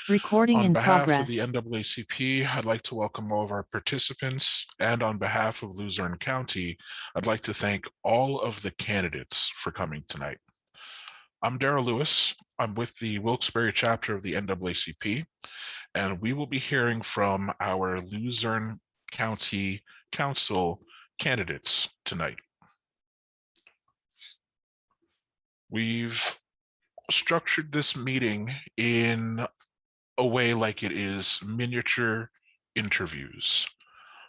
Recording On in behalf of the progress. NAACP, I'd like to welcome all of our participants, and on behalf of Luzerne County, I'd like to thank all of the candidates for coming tonight. I'm Darrell Lewis. I'm with the Wilkes-Barre chapter of the NAACP, and we will be hearing from our Luzerne County Council candidates tonight. We've structured this meeting in a way like it is miniature interviews.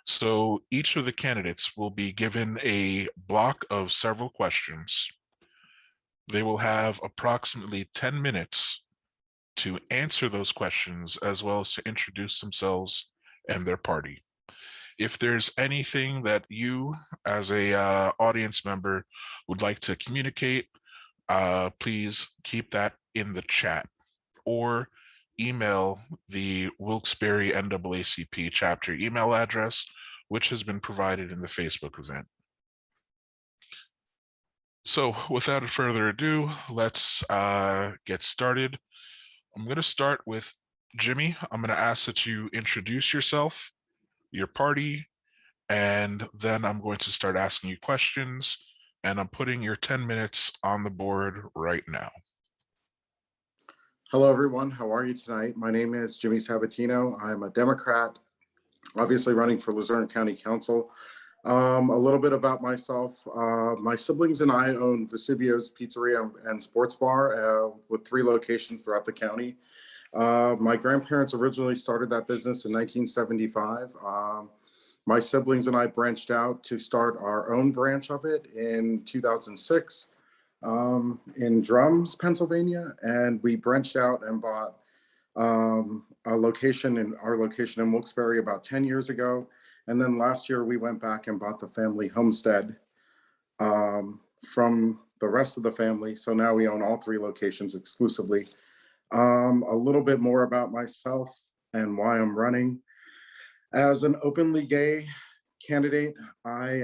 So each of the candidates will be given a block of several questions. They will have approximately 10 minutes to answer those questions, as well as to introduce themselves and their party. If there's anything that you as a audience member would like to communicate, please keep that in the chat or email the Wilkes-Barre NAACP chapter email address, which has been provided in the Facebook event. So without further ado, let's get started. I'm going to start with Jimmy. I'm going to ask that you introduce yourself, your party, and then I'm going to start asking you questions, and I'm putting your 10 minutes on the board right now. Hello, everyone. How are you tonight? My name is Jimmy Sabatino. I'm a Democrat, obviously running for Luzerne County Council. A little bit about myself. My siblings and I own Vesivio's Pizzeria and Sports Bar with 3 locations throughout the county. My grandparents originally started that business in 1975. My siblings and I branched out to start our own branch of it in 2006. In Drums, Pennsylvania, and we branched out and bought our location in Wilkes-Barre about 10 years ago. And then last year we went back and bought the family homestead from the rest of the family. So now we own all 3 locations exclusively. A little bit more about myself and why I'm running. As an openly gay candidate, I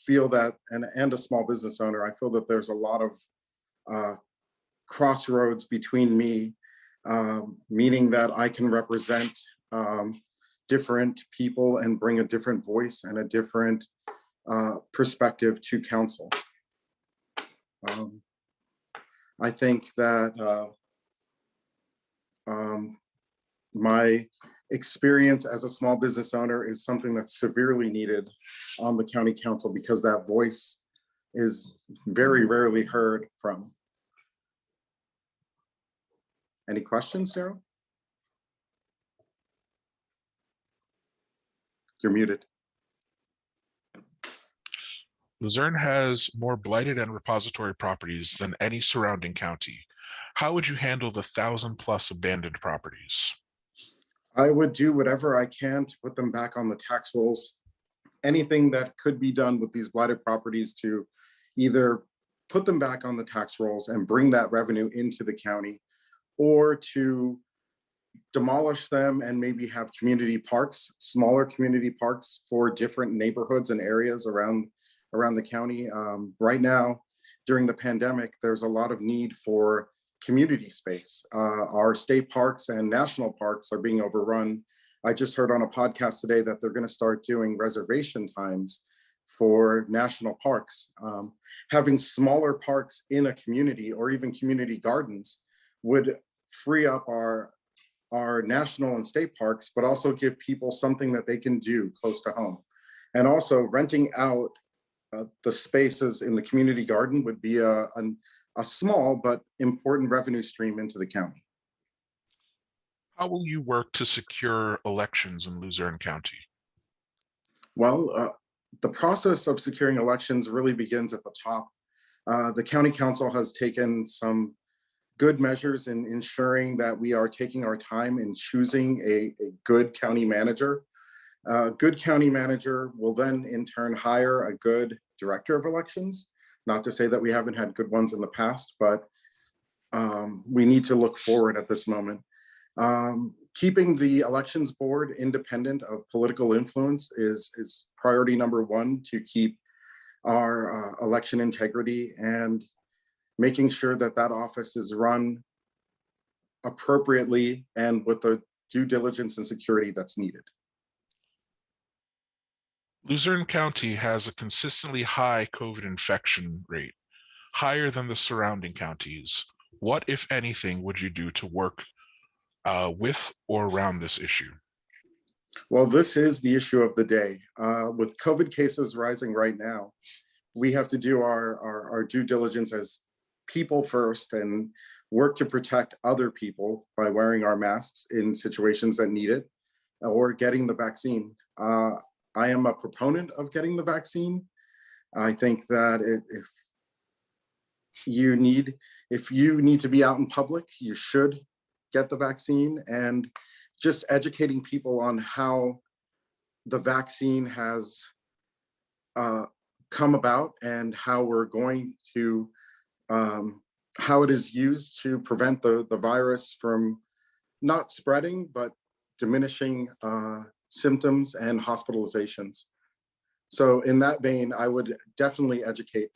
feel that, and a small business owner, I feel that there's a lot of crossroads between me, meaning that I can represent different people and bring a different voice and a different perspective to council. I think that my experience as a small business owner is something that's severely needed on the county council because that voice is very rarely heard from. Any questions, Darrell? You're muted. Luzerne has more blighted and repository properties than any surrounding county. How would you handle the 1,000+ abandoned properties? I would do whatever I can to put them back on the tax rolls. Anything that could be done with these blighted properties to either put them back on the tax rolls and bring that revenue into the county, or to demolish them and maybe have community parks, smaller community parks for different neighborhoods and areas around the county. Right now, during the pandemic, there's a lot of need for community space. Our state parks and national parks are being overrun. I just heard on a podcast today that they're going to start doing reservation times for national parks. Having smaller parks in a community or even community gardens would free up our national and state parks, but also give people something that they can do close to home. And also renting out the spaces in the community garden would be a small but important revenue stream into the county. How will you work to secure elections in Luzerne County? Well, the process of securing elections really begins at the top. The county council has taken some good measures in ensuring that we are taking our time in choosing a good county manager. A good county manager will then in turn hire a good director of elections. Not to say that we haven't had good ones in the past, but we need to look forward at this moment. Keeping the elections board independent of political influence is priority number 1 to keep our election integrity, and making sure that that office is run appropriately and with the due diligence and security that's needed. Luzerne County has a consistently high COVID infection rate, higher than the surrounding counties. What, if anything, would you do to work with or around this issue? Well, this is the issue of the day. With COVID cases rising right now, we have to do our due diligence as people first and work to protect other people by wearing our masks in situations that need it or getting the vaccine. I am a proponent of getting the vaccine. I think that if you need to be out in public, you should get the vaccine, and just educating people on how the vaccine has come about and how we're going to how it is used to prevent the virus from not spreading, but diminishing symptoms and hospitalizations. So in that vein, I would definitely educate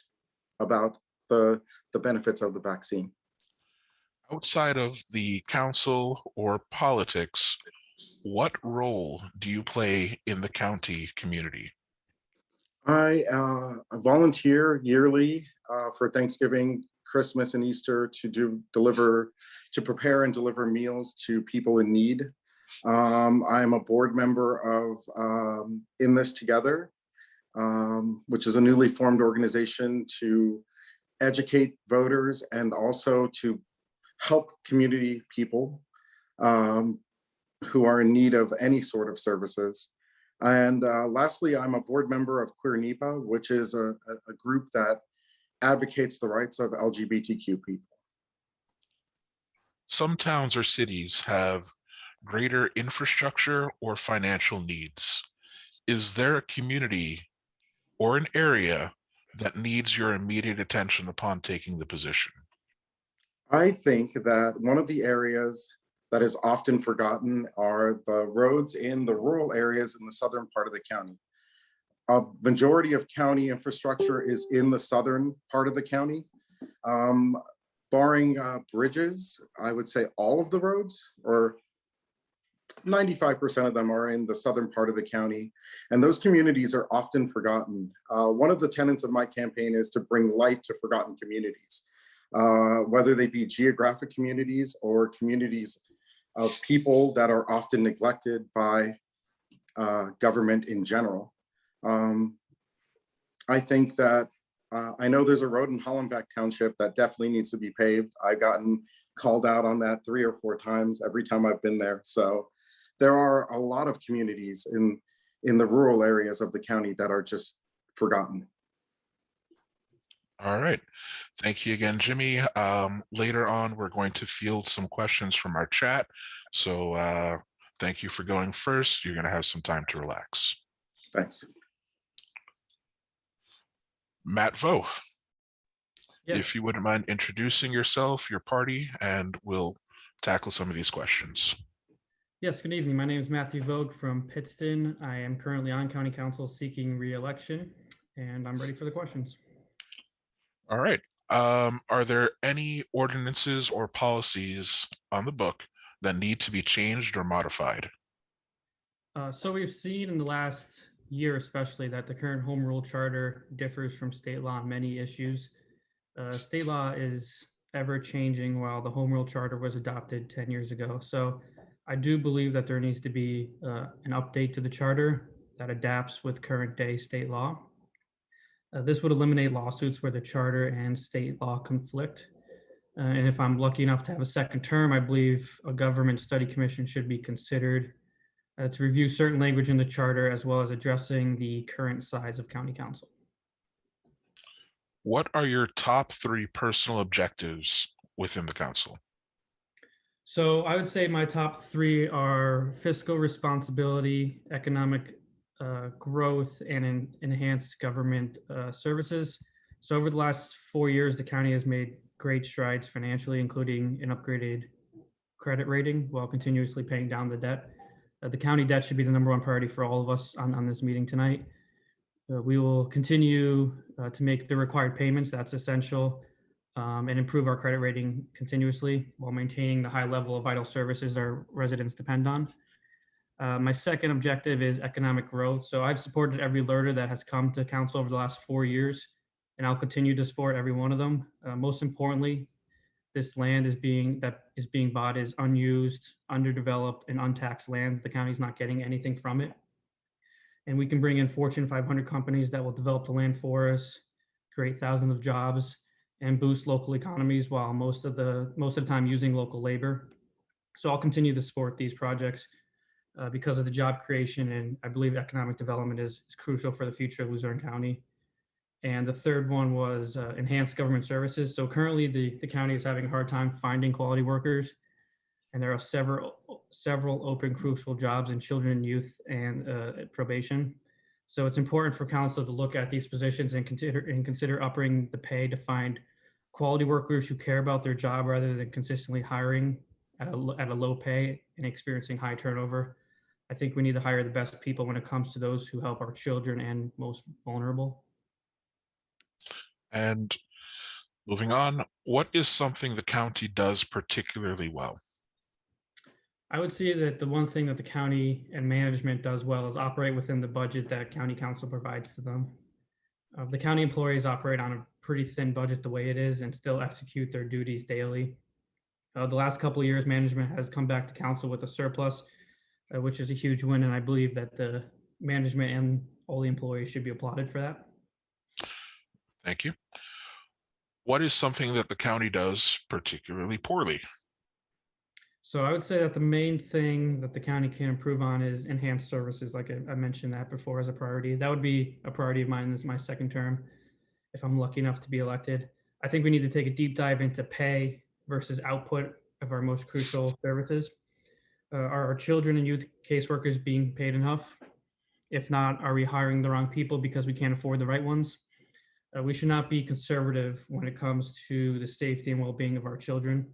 about the benefits of the vaccine. Outside of the council or politics, what role do you play in the county community? I volunteer yearly for Thanksgiving, Christmas, and Easter to prepare and deliver meals to people in need. I'm a board member of In This Together, which is a newly formed organization to educate voters and also to help community people who are in need of any sort of services. And lastly, I'm a board member of Queer NEPA, which is a group that advocates the rights of LGBTQ people. Some towns or cities have greater infrastructure or financial needs. Is there a community or an area that needs your immediate attention upon taking the position? I think that one of the areas that is often forgotten are the roads in the rural areas in the southern part of the county. A majority of county infrastructure is in the southern part of the county. Barring bridges, I would say all of the roads, or 95% of them, are in the southern part of the county. And those communities are often forgotten. One of the tenets of my campaign is to bring light to forgotten communities, whether they be geographic communities or communities of people that are often neglected by government in general. I think that I know there's a road in Hollenbeck Township that definitely needs to be paved. I've gotten called out on that 3 or 4 times every time I've been there. So there are a lot of communities in the rural areas of the county that are just forgotten. All right. Thank you again, Jimmy. Later on, we're going to field some questions from our chat. So thank you for going first. You're going to have some time to relax. Thanks. Matt Vo, Yes. if you wouldn't mind introducing yourself, your party, and we'll tackle some of these questions. Yes, good evening. My name is Matthew Vogue from Pittston. I am currently on County Council seeking re-election, and I'm ready for the questions. All right. Are there any ordinances or policies on the book that need to be changed or modified? So we've seen in the last year especially that the current home rule charter differs from state law on many issues. State law is ever changing while the home rule charter was adopted 10 years ago. So I do believe that there needs to be an update to the charter that adapts with current day state law. This would eliminate lawsuits where the charter and state law conflict. And if I'm lucky enough to have a second term, I believe a government study commission should be considered to review certain language in the charter, as well as addressing the current size of county council. What are your top 3 personal objectives within the council? So I would say my top 3 are fiscal responsibility, economic growth, and enhanced government services. So over the last 4 years, the county has made great strides financially, including an upgraded credit rating while continuously paying down the debt. The county debt should be the #1 priority for all of us on this meeting tonight. We will continue to make the required payments. That's essential. and improve our credit rating continuously while maintaining the high level of vital services our residents depend on. My second objective is economic growth. So I've supported every LRTA that has come to council over the last 4 years, and I'll continue to support every one of them. Most importantly, this land is being bought is unused, underdeveloped, and untaxed lands. The county's not getting anything from it. And we can bring in Fortune 500 companies that will develop the land for us, create thousands of jobs, and boost local economies while most of the time using local labor. So I'll continue to support these projects because of the job creation, and I believe economic development is crucial for the future of Luzerne County. And the third one was enhanced government services. So currently the county is having a hard time finding quality workers, and there are several open crucial jobs in children and youth and probation. So it's important for council to look at these positions and consider upping the pay to find quality workers who care about their job rather than consistently hiring at a low pay and experiencing high turnover. I think we need to hire the best people when it comes to those who help our children and most vulnerable. And moving on, what is something the county does particularly well? I would say that the one thing that the county and management does well is operate within the budget that county council provides to them. The county employees operate on a pretty thin budget the way it is and still execute their duties daily. The last couple of years, management has come back to council with a surplus, which is a huge win, and I believe that the management and all the employees should be applauded for that. Thank you. What is something that the county does particularly poorly? So I would say that the main thing that the county can improve on is enhanced services. Like I mentioned that before as a priority. That would be a priority of mine this is my second term, if I'm lucky enough to be elected. I think we need to take a deep dive into pay versus output of our most crucial services. Are our children and youth caseworkers being paid enough? If not, are we hiring the wrong people because we can't afford the right ones? We should not be conservative when it comes to the safety and well-being of our children.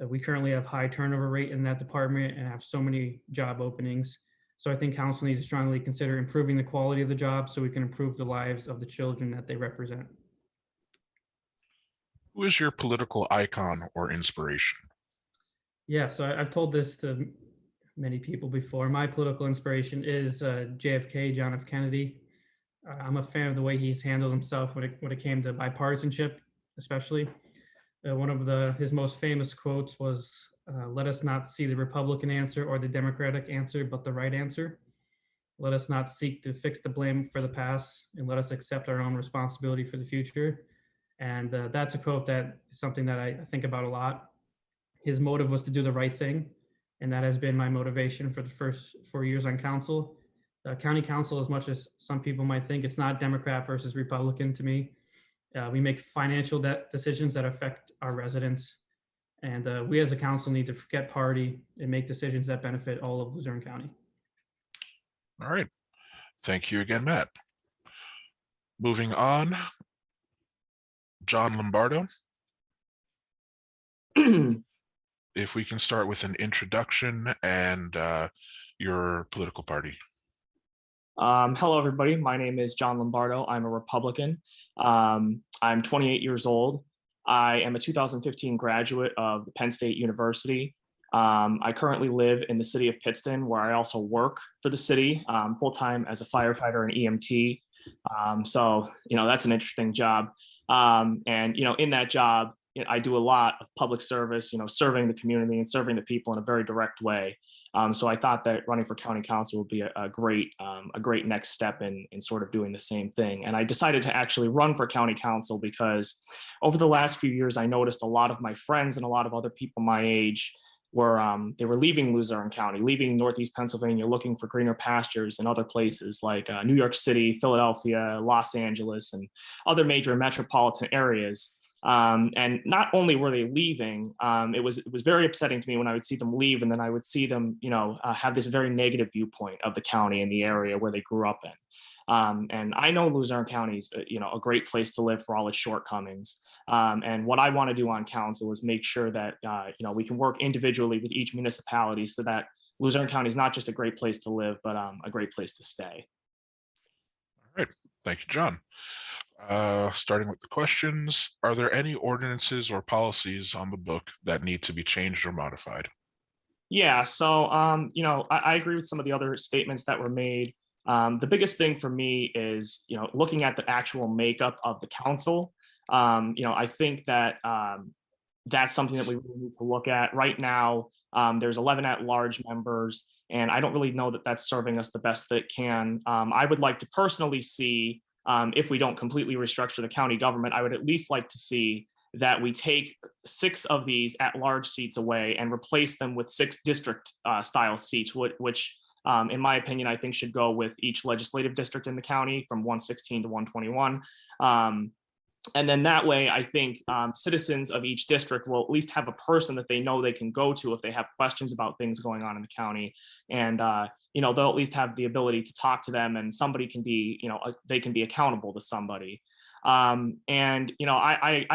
We currently have high turnover rate in that department and have so many job openings. So I think council needs to strongly consider improving the quality of the job so we can improve the lives of the children that they represent. Who is your political icon or inspiration? Yeah, so I've told this to many people before. My political inspiration is JFK, John F. Kennedy. I'm a fan of the way he's handled himself when it came to bipartisanship, especially. One of his most famous quotes was, let us not see the Republican answer or the Democratic answer, but the right answer. Let us not seek to fix the blame for the past, and let us accept our own responsibility for the future. And that's a quote that is something that I think about a lot. His motive was to do the right thing, and that has been my motivation for the first 4 years on council. County council, as much as some people might think, it's not Democrat versus Republican to me. We make financial decisions that affect our residents, and we as a council need to forget party and make decisions that benefit all of Luzerne County. All right. Thank you again, Matt. Moving on, John Lombardo. If we can start with an introduction and your political party. Hello, everybody. My name is John Lombardo. I'm a Republican. I'm 28 years old. I am a 2015 graduate of Penn State University. I currently live in the city of Pittston, where I also work for the city full-time as a firefighter and EMT. So, that's an interesting job. And, in that job, I do a lot of public service, serving the community and serving the people in a very direct way. So I thought that running for county council would be a great next step in sort of doing the same thing. And I decided to actually run for county council because over the last few years, I noticed a lot of my friends and a lot of other people my age they were leaving Luzerne County, leaving Northeast Pennsylvania, looking for greener pastures in other places like New York City, Philadelphia, Los Angeles, and other major metropolitan areas. And not only were they leaving, it was very upsetting to me when I would see them leave, and then I would see them, have this very negative viewpoint of the county and the area where they grew up in. And I know Luzerne County is, a great place to live for all its shortcomings. And what I want to do on council is make sure that, we can work individually with each municipality so that Luzerne County is not just a great place to live, but a great place to stay. All right. Thank you, John. Starting with the questions, are there any ordinances or policies on the book that need to be changed or modified? Yeah, so I agree with some of the other statements that were made. The biggest thing for me is, looking at the actual makeup of the council. I think that that's something that we really need to look at. Right now, there's 11 at-large members, and I don't really know that that's serving us the best that it can. I would like to personally see, if we don't completely restructure the county government, I would at least like to see that we take 6 of these at-large seats away and replace them with 6 district style seats, which in my opinion, I think should go with each legislative district in the county from 116 to 121. And then that way, I think citizens of each district will at least have a person that they know they can go to if they have questions about things going on in the county. And, they'll at least have the ability to talk to them, and somebody can be, they can be accountable to somebody. I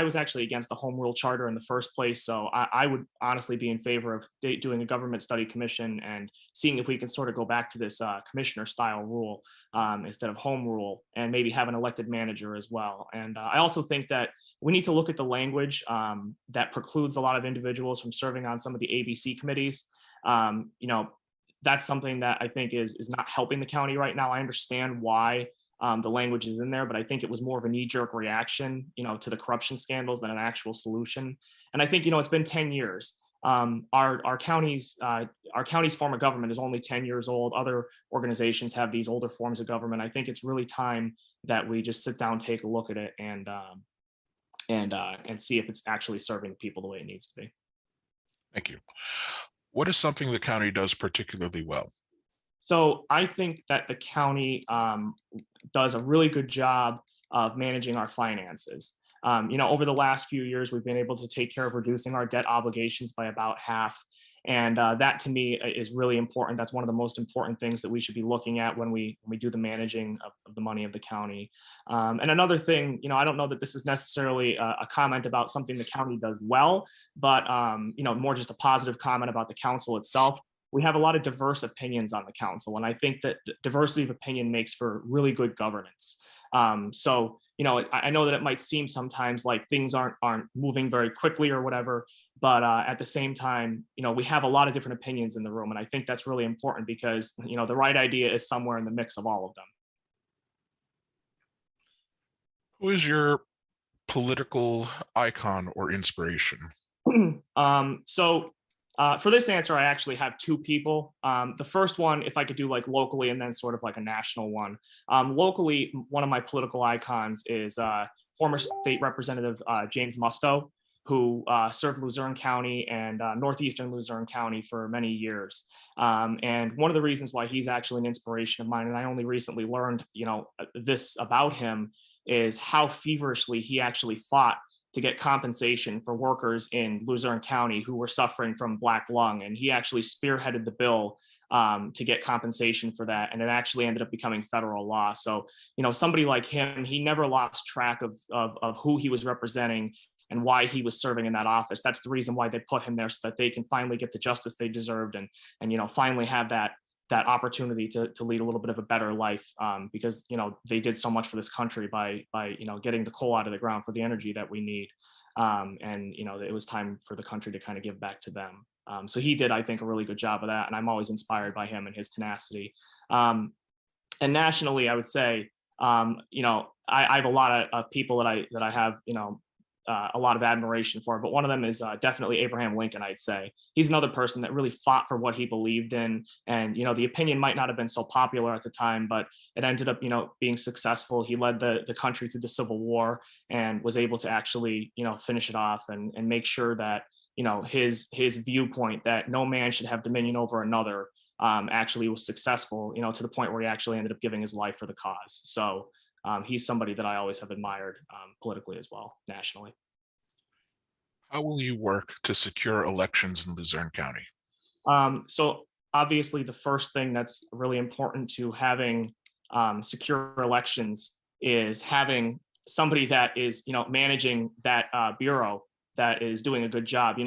was actually against the home rule charter in the first place. So I would honestly be in favor of doing a government study commission and seeing if we can sort of go back to this commissioner style rule instead of home rule, and maybe have an elected manager as well. And I also think that we need to look at the language that precludes a lot of individuals from serving on some of the ABC committees. That's something that I think is not helping the county right now. I understand why the language is in there, but I think it was more of a knee-jerk reaction, to the corruption scandals than an actual solution. And I think, it's been 10 years. Our county's form of government is only 10 years old. Other organizations have these older forms of government. I think it's really time that we just sit down, take a look at it, and see if it's actually serving people the way it needs to be. Thank you. What is something the county does particularly well? So I think that the county does a really good job of managing our finances. Over the last few years, we've been able to take care of reducing our debt obligations by about half. And that to me is really important. That's one of the most important things that we should be looking at when we do the managing of the money of the county. And another thing, I don't know that this is necessarily a comment about something the county does well, but more just a positive comment about the council itself. We have a lot of diverse opinions on the council, and I think that diversity of opinion makes for really good governance. I know that it might seem sometimes like things aren't moving very quickly or whatever, but at the same time, we have a lot of different opinions in the room, and I think that's really important because the right idea is somewhere in the mix of all of them. Who is your political icon or inspiration? For this answer, I actually have 2 people. The first one, if I could do like locally and then sort of like a national one. Locally, one of my political icons is former state representative James Musto, who served Luzerne County and northeastern Luzerne County for many years. And one of the reasons why he's actually an inspiration of mine, and I only recently learned this about him, is how feverishly he actually fought to get compensation for workers in Luzerne County who were suffering from black lung. And he actually spearheaded the bill to get compensation for that. And it actually ended up becoming federal law. So, somebody like him, he never lost track of who he was representing and why he was serving in that office. That's the reason why they put him there, so that they can finally get the justice they deserved and finally have that opportunity to lead a little bit of a better life, because they did so much for this country by getting the coal out of the ground for the energy that we need, and it was time for the country to kind of give back to them. So he did, I think, a really good job of that, and I'm always inspired by him and his tenacity. And nationally, I would say, I have a lot of people that I have a lot of admiration for, but one of them is definitely Abraham Lincoln. I'd say he's another person that really fought for what he believed in, and the opinion might not have been so popular at the time, but it ended up being successful. He led the country through the Civil War and was able to actually finish it off and make sure that his viewpoint that no man should have dominion over another actually was successful, to the point where he actually ended up giving his life for the cause. So he's somebody that I always have admired politically as well, nationally. How will you work to secure elections in Luzerne County? So obviously, the first thing that's really important to having secure elections is having somebody that is, managing that bureau that is doing a good job.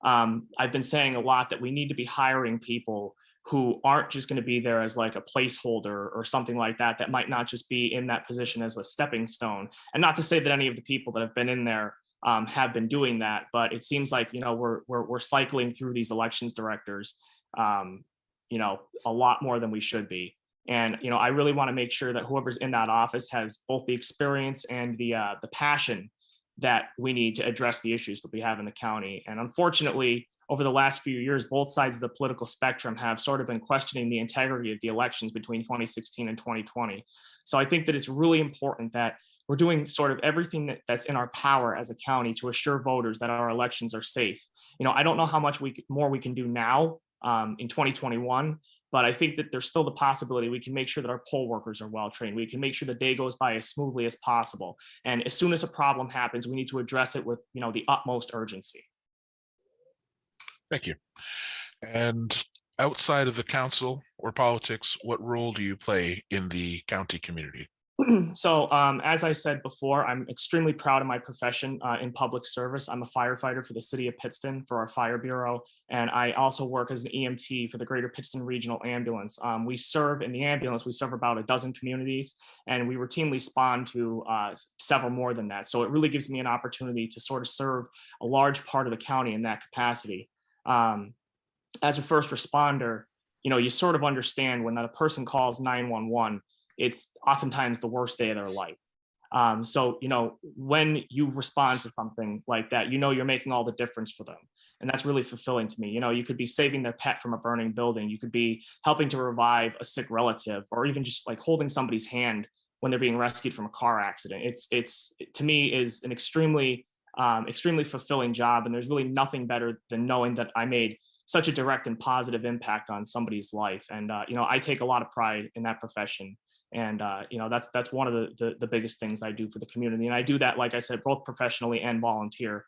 I've been saying a lot that we need to be hiring people who aren't just going to be there as like a placeholder or something like that, that might not just be in that position as a stepping stone. And not to say that any of the people that have been in there have been doing that, but it seems like, you know, we're cycling through these elections directors, you know, a lot more than we should be. And, you know, I really want to make sure that whoever's in that office has both the experience and the passion that we need to address the issues that we have in the county. And unfortunately, over the last few years, both sides of the political spectrum have sort of been questioning the integrity of the elections between 2016 and 2020. So I think that it's really important that we're doing sort of everything that's in our power as a county to assure voters that our elections are safe. You know, I don't know how much more we can do now in 2021, but I think that there's still the possibility we can make sure that our poll workers are well trained. We can make sure the day goes by as smoothly as possible. And as soon as a problem happens, we need to address it with, you know, the utmost urgency. Thank you. And outside of the council or politics, what role do you play in the county community? So as I said before, I'm extremely proud of my profession in public service. I'm a firefighter for the city of Pittston for our fire bureau. And I also work as an EMT for the Greater Pittston Regional Ambulance. We serve in the ambulance, we serve about a dozen communities, and we routinely spawn to several more than that. So it really gives me an opportunity to sort of serve a large part of the county in that capacity. As a first responder, you know, you sort of understand when that a person calls 911, it's oftentimes the worst day of their life. So, you know, when you respond to something like that, you know, you're making all the difference for them. And that's really fulfilling to me. You know, you could be saving their pet from a burning building. You could be helping to revive a sick relative, or even just like holding somebody's hand when they're being rescued from a car accident. It's to me is an extremely fulfilling job. And there's really nothing better than knowing that I made such a direct and positive impact on somebody's life. And, you know, I take a lot of pride in that profession. And, you know, that's one of the biggest things I do for the community. And I do that, like I said, both professionally and volunteer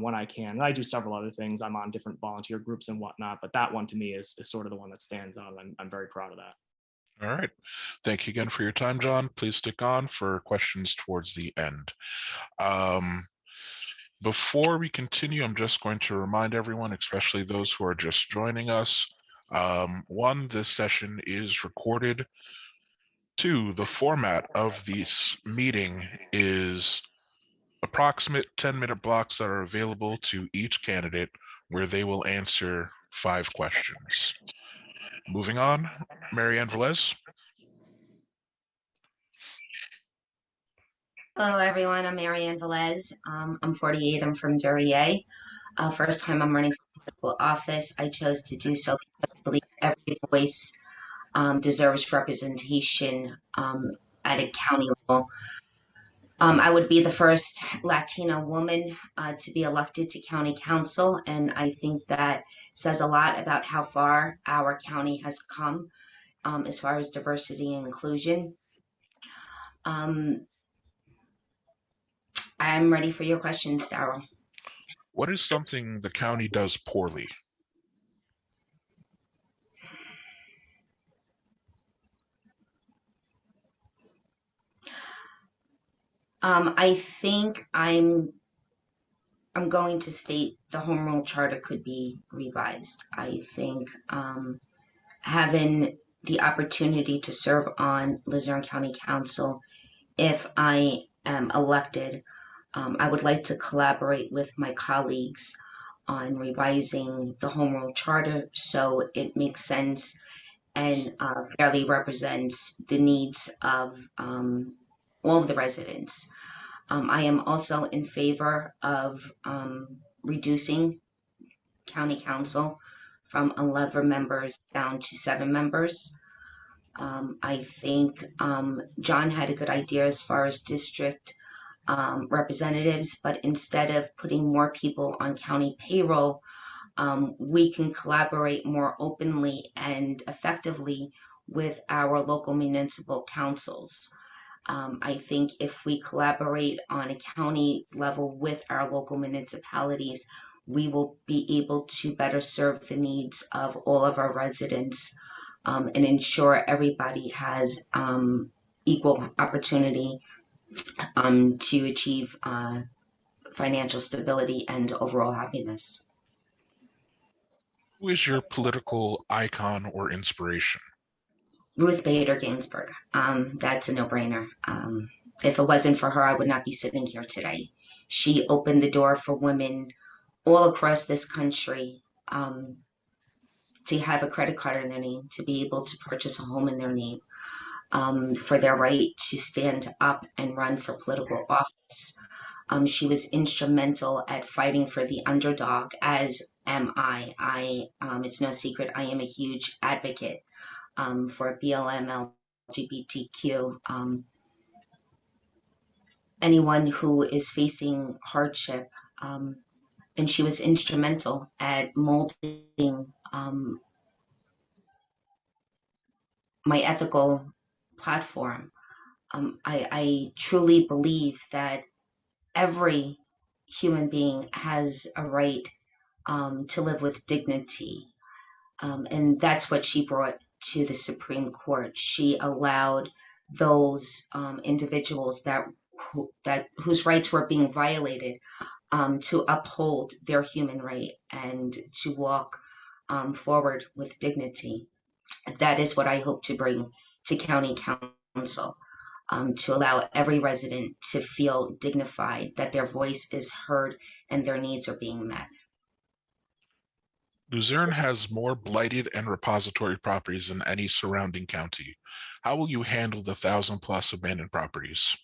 when I can. And I do several other things. I'm on different volunteer groups and whatnot, but that one to me is sort of the one that stands out. I'm very proud of that. All right. Thank you again for your time, John. Please stick on for questions towards the end. Before we continue, I'm just going to remind everyone, especially those who are just joining us, one, this session is recorded. Two, the format of this meeting is approximate 10-minute blocks that are available to each candidate where they will answer 5 questions. Moving on, Marianne Velez. Hello, everyone. I'm Marianne Velez. I'm 48. I'm from Duryea. First time I'm running for political office. I chose to do so because I believe every voice deserves representation at a county level. I would be the first Latina woman to be elected to county council, and I think that says a lot about how far our county has come as far as diversity and inclusion. I'm ready for your questions, Darryl. What is something the county does poorly? I think I'm going to state the home rule charter could be revised. I think having the opportunity to serve on Luzerne County Council, if I am elected, I would like to collaborate with my colleagues on revising the home rule charter so it makes sense and fairly represents the needs of all of the residents. I am also in favor of reducing county council from 11 members down to 7 members. I think John had a good idea as far as district representatives, but instead of putting more people on county payroll, we can collaborate more openly and effectively with our local municipal councils. I think if we collaborate on a county level with our local municipalities, we will be able to better serve the needs of all of our residents and ensure everybody has equal opportunity to achieve financial stability and overall happiness. Who is your political icon or inspiration? Ruth Bader Ginsburg. That's a no-brainer. If it wasn't for her, I would not be sitting here today. She opened the door for women all across this country to have a credit card in their name, to be able to purchase a home in their name, for their right to stand up and run for political office. She was instrumental at fighting for the underdog, as am I. It's no secret, I am a huge advocate for BLM, LGBTQ, anyone who is facing hardship. And she was instrumental at molding my ethical platform. I truly believe that every human being has a right to live with dignity. And that's what she brought to the Supreme Court. She allowed those individuals whose rights were being violated to uphold their human right and to walk forward with dignity. That is what I hope to bring to County Council, to allow every resident to feel dignified, that their voice is heard and their needs are being met. Luzerne has more blighted and repository properties than any surrounding county. How will you handle the 1,000+ abandoned properties?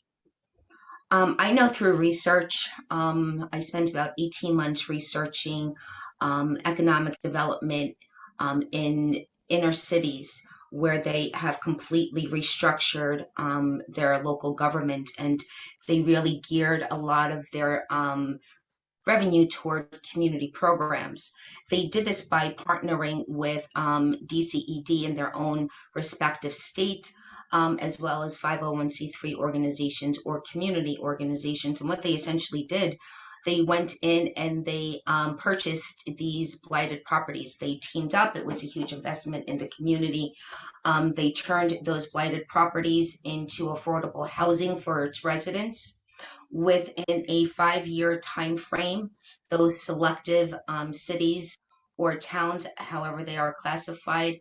I know through research, I spent about 18 months researching economic development in inner cities where they have completely restructured their local government, and they really geared a lot of their revenue toward community programs. They did this by partnering with DCED in their own respective state, as well as 501c3 organizations or community organizations. And what they essentially did, they went in and they purchased these blighted properties. They teamed up. It was a huge investment in the community. They turned those blighted properties into affordable housing for its residents. Within a 5-year time frame, those selective cities or towns, however they are classified,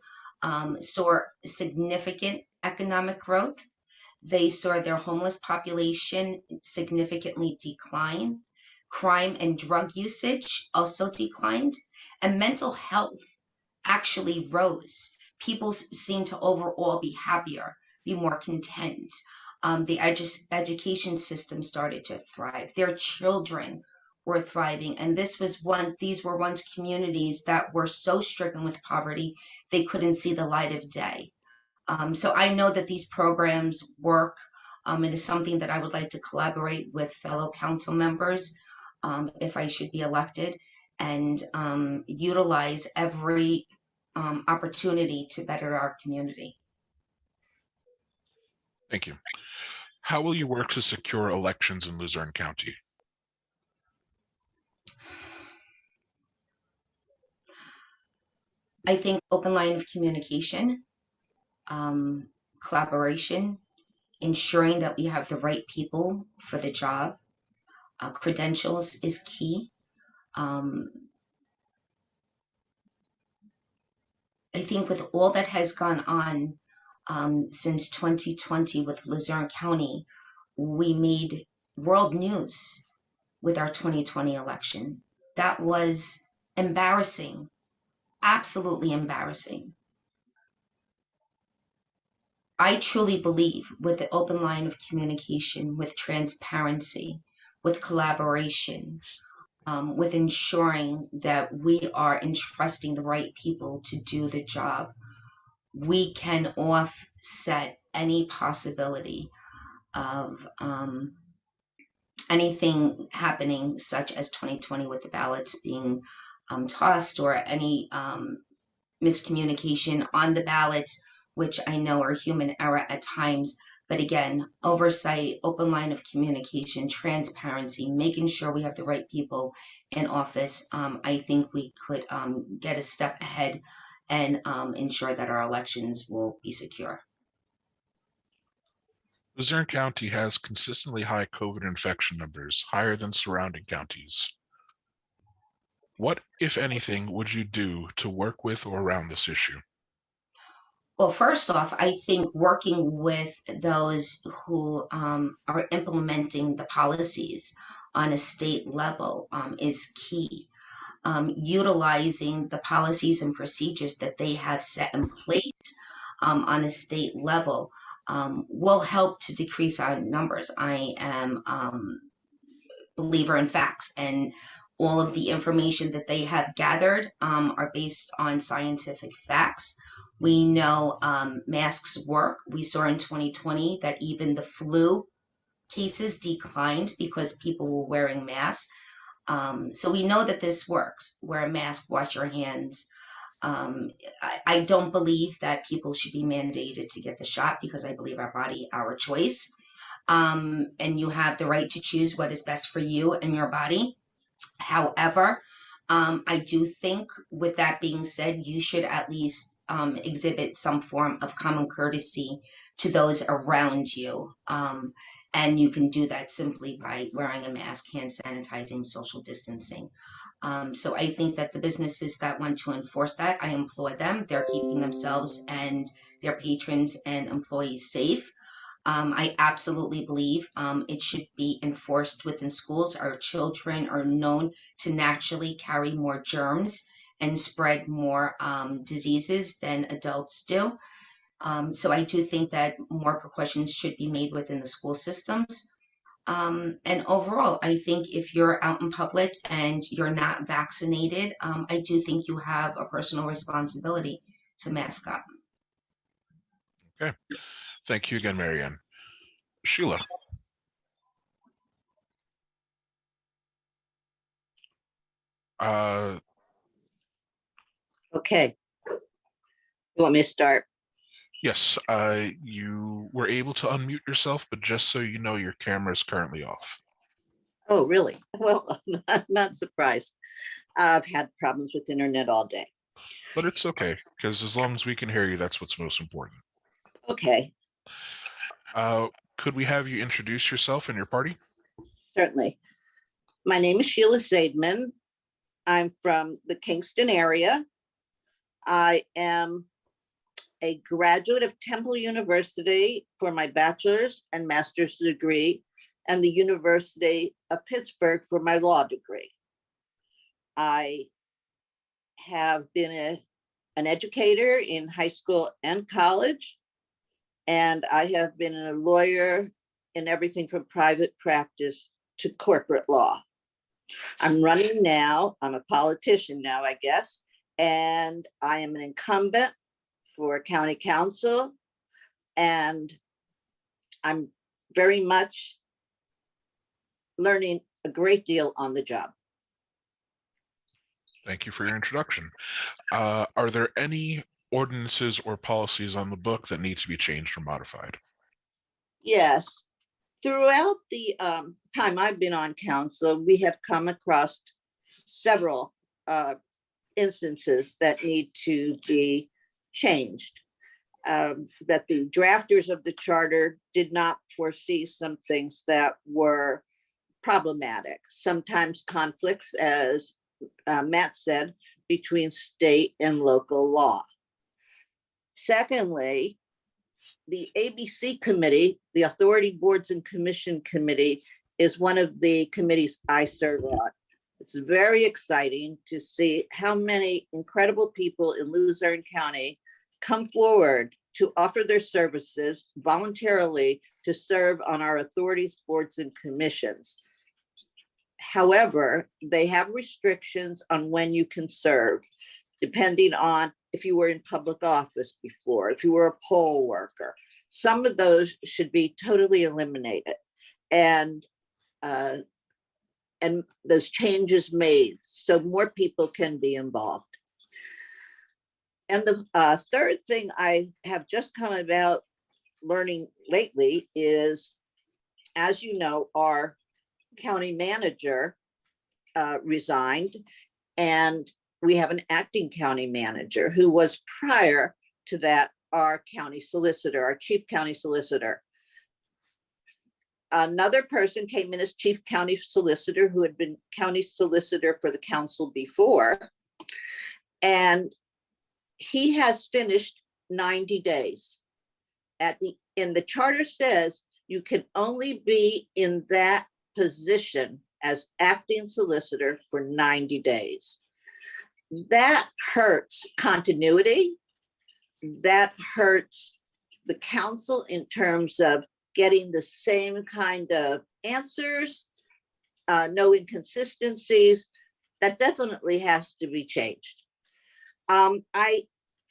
saw significant economic growth. They saw their homeless population significantly decline. Crime and drug usage also declined, and mental health actually rose. People seem to overall be happier, be more content. The education system started to thrive. Their children were thriving, and these were once communities that were so stricken with poverty they couldn't see the light of day. So I know that these programs work. It is something that I would like to collaborate with fellow council members, if I should be elected, and utilize every opportunity to better our community. Thank you. How will you work to secure elections in Luzerne County? I think open line of communication, collaboration, ensuring that we have the right people for the job. Credentials is key. I think with all that has gone on since 2020 with Luzerne County, we made world news with our 2020 election. That was embarrassing, absolutely embarrassing. I truly believe with the open line of communication, with transparency, with collaboration, with ensuring that we are entrusting the right people to do the job, we can offset any possibility of anything happening, such as 2020 with the ballots being tossed, or any miscommunication on the ballots, which I know are human error at times. But again, oversight, open line of communication, transparency, making sure we have the right people in office. I think we could get a step ahead and ensure that our elections will be secure. Luzerne County has consistently high COVID infection numbers, higher than surrounding counties. What, if anything, would you do to work with or around this issue? Well, first off, I think working with those who are implementing the policies on a state level is key. Utilizing the policies and procedures that they have set in place on a state level will help to decrease our numbers. I am believer in facts, and all of the information that they have gathered are based on scientific facts. We know masks work. We saw in 2020 that even the flu cases declined because people were wearing masks. So we know that this works. Wear a mask, wash your hands. I don't believe that people should be mandated to get the shot because I believe our body, our choice. And you have the right to choose what is best for you and your body. However, I do think, with that being said, you should at least exhibit some form of common courtesy to those around you. And you can do that simply by wearing a mask, hand sanitizing, social distancing. So I think that the businesses that want to enforce that, I applaud them. They're keeping themselves and their patrons and employees safe. I absolutely believe it should be enforced within schools. Our children are known to naturally carry more germs and spread more diseases than adults do. So I do think that more precautions should be made within the school systems. And overall, I think if you're out in public and you're not vaccinated, I do think you have a personal responsibility to mask up. Okay. Thank you again, Marianne. Sheila. Okay. You want me to start? Yes, you were able to unmute yourself, but just so you know, your camera is currently off. Oh, really? Well, I'm not surprised. I've had problems with internet all day. But it's okay, because as long as we can hear you, that's what's most important. Okay, Could we have you introduce yourself and your party? certainly. My name is Sheila Seidman. I'm from the Kingston area. I am a graduate of Temple University for my bachelor's and master's degree, and the University of Pittsburgh for my law degree. I have been an educator in high school and college, and I have been a lawyer in everything from private practice to corporate law. I'm running now. I'm a politician now, I guess, and I am an incumbent for county council, and I'm very much learning a great deal on the job. Thank you for your introduction. Are there any ordinances or policies on the book that need to be changed or modified? Yes. Throughout the time I've been on council, we have come across several instances that need to be changed. That the drafters of the charter did not foresee some things that were problematic, sometimes conflicts, as Matt said, between state and local law. Secondly, the ABC committee, the Authority Boards and Commission Committee, is one of the committees I serve on. It's very exciting to see how many incredible people in Luzerne County come forward to offer their services voluntarily to serve on our authorities, boards, and commissions. However, they have restrictions on when you can serve, depending on if you were in public office before, if you were a poll worker. Some of those should be totally eliminated, and those changes made so more people can be involved. And the third thing I have just come about learning lately is, as you know, our county manager resigned, and we have an acting county manager who was prior to that our county solicitor, our chief county solicitor. Another person came in as chief county solicitor who had been county solicitor for the council before. And he has finished 90 days. And the charter says you can only be in that position as acting solicitor for 90 days. That hurts continuity. That hurts the council in terms of getting the same kind of answers, no inconsistencies. That definitely has to be changed. I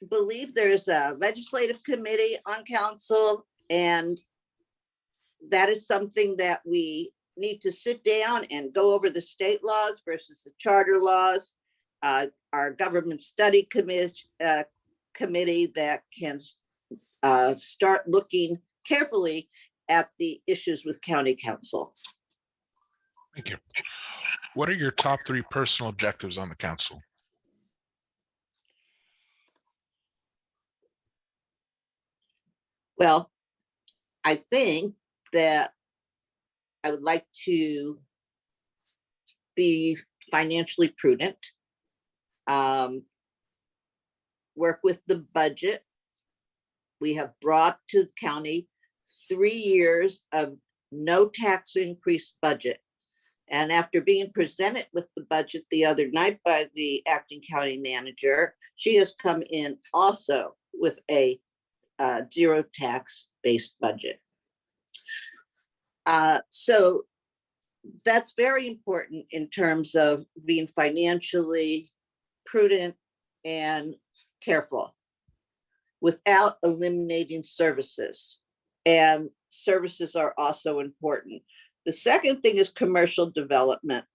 believe there's a legislative committee on council, and that is something that we need to sit down and go over the state laws versus the charter laws. Our government study committee that can start looking carefully at the issues with county council. Thank you. What are your top 3 personal objectives on the council? Well, I think that I would like to be financially prudent, work with the budget. We have brought to the county 3 years of no tax increase budget. And after being presented with the budget the other night by the acting county manager, she has come in also with a zero tax based budget. So that's very important in terms of being financially prudent and careful without eliminating services. And services are also important. The second thing is commercial development.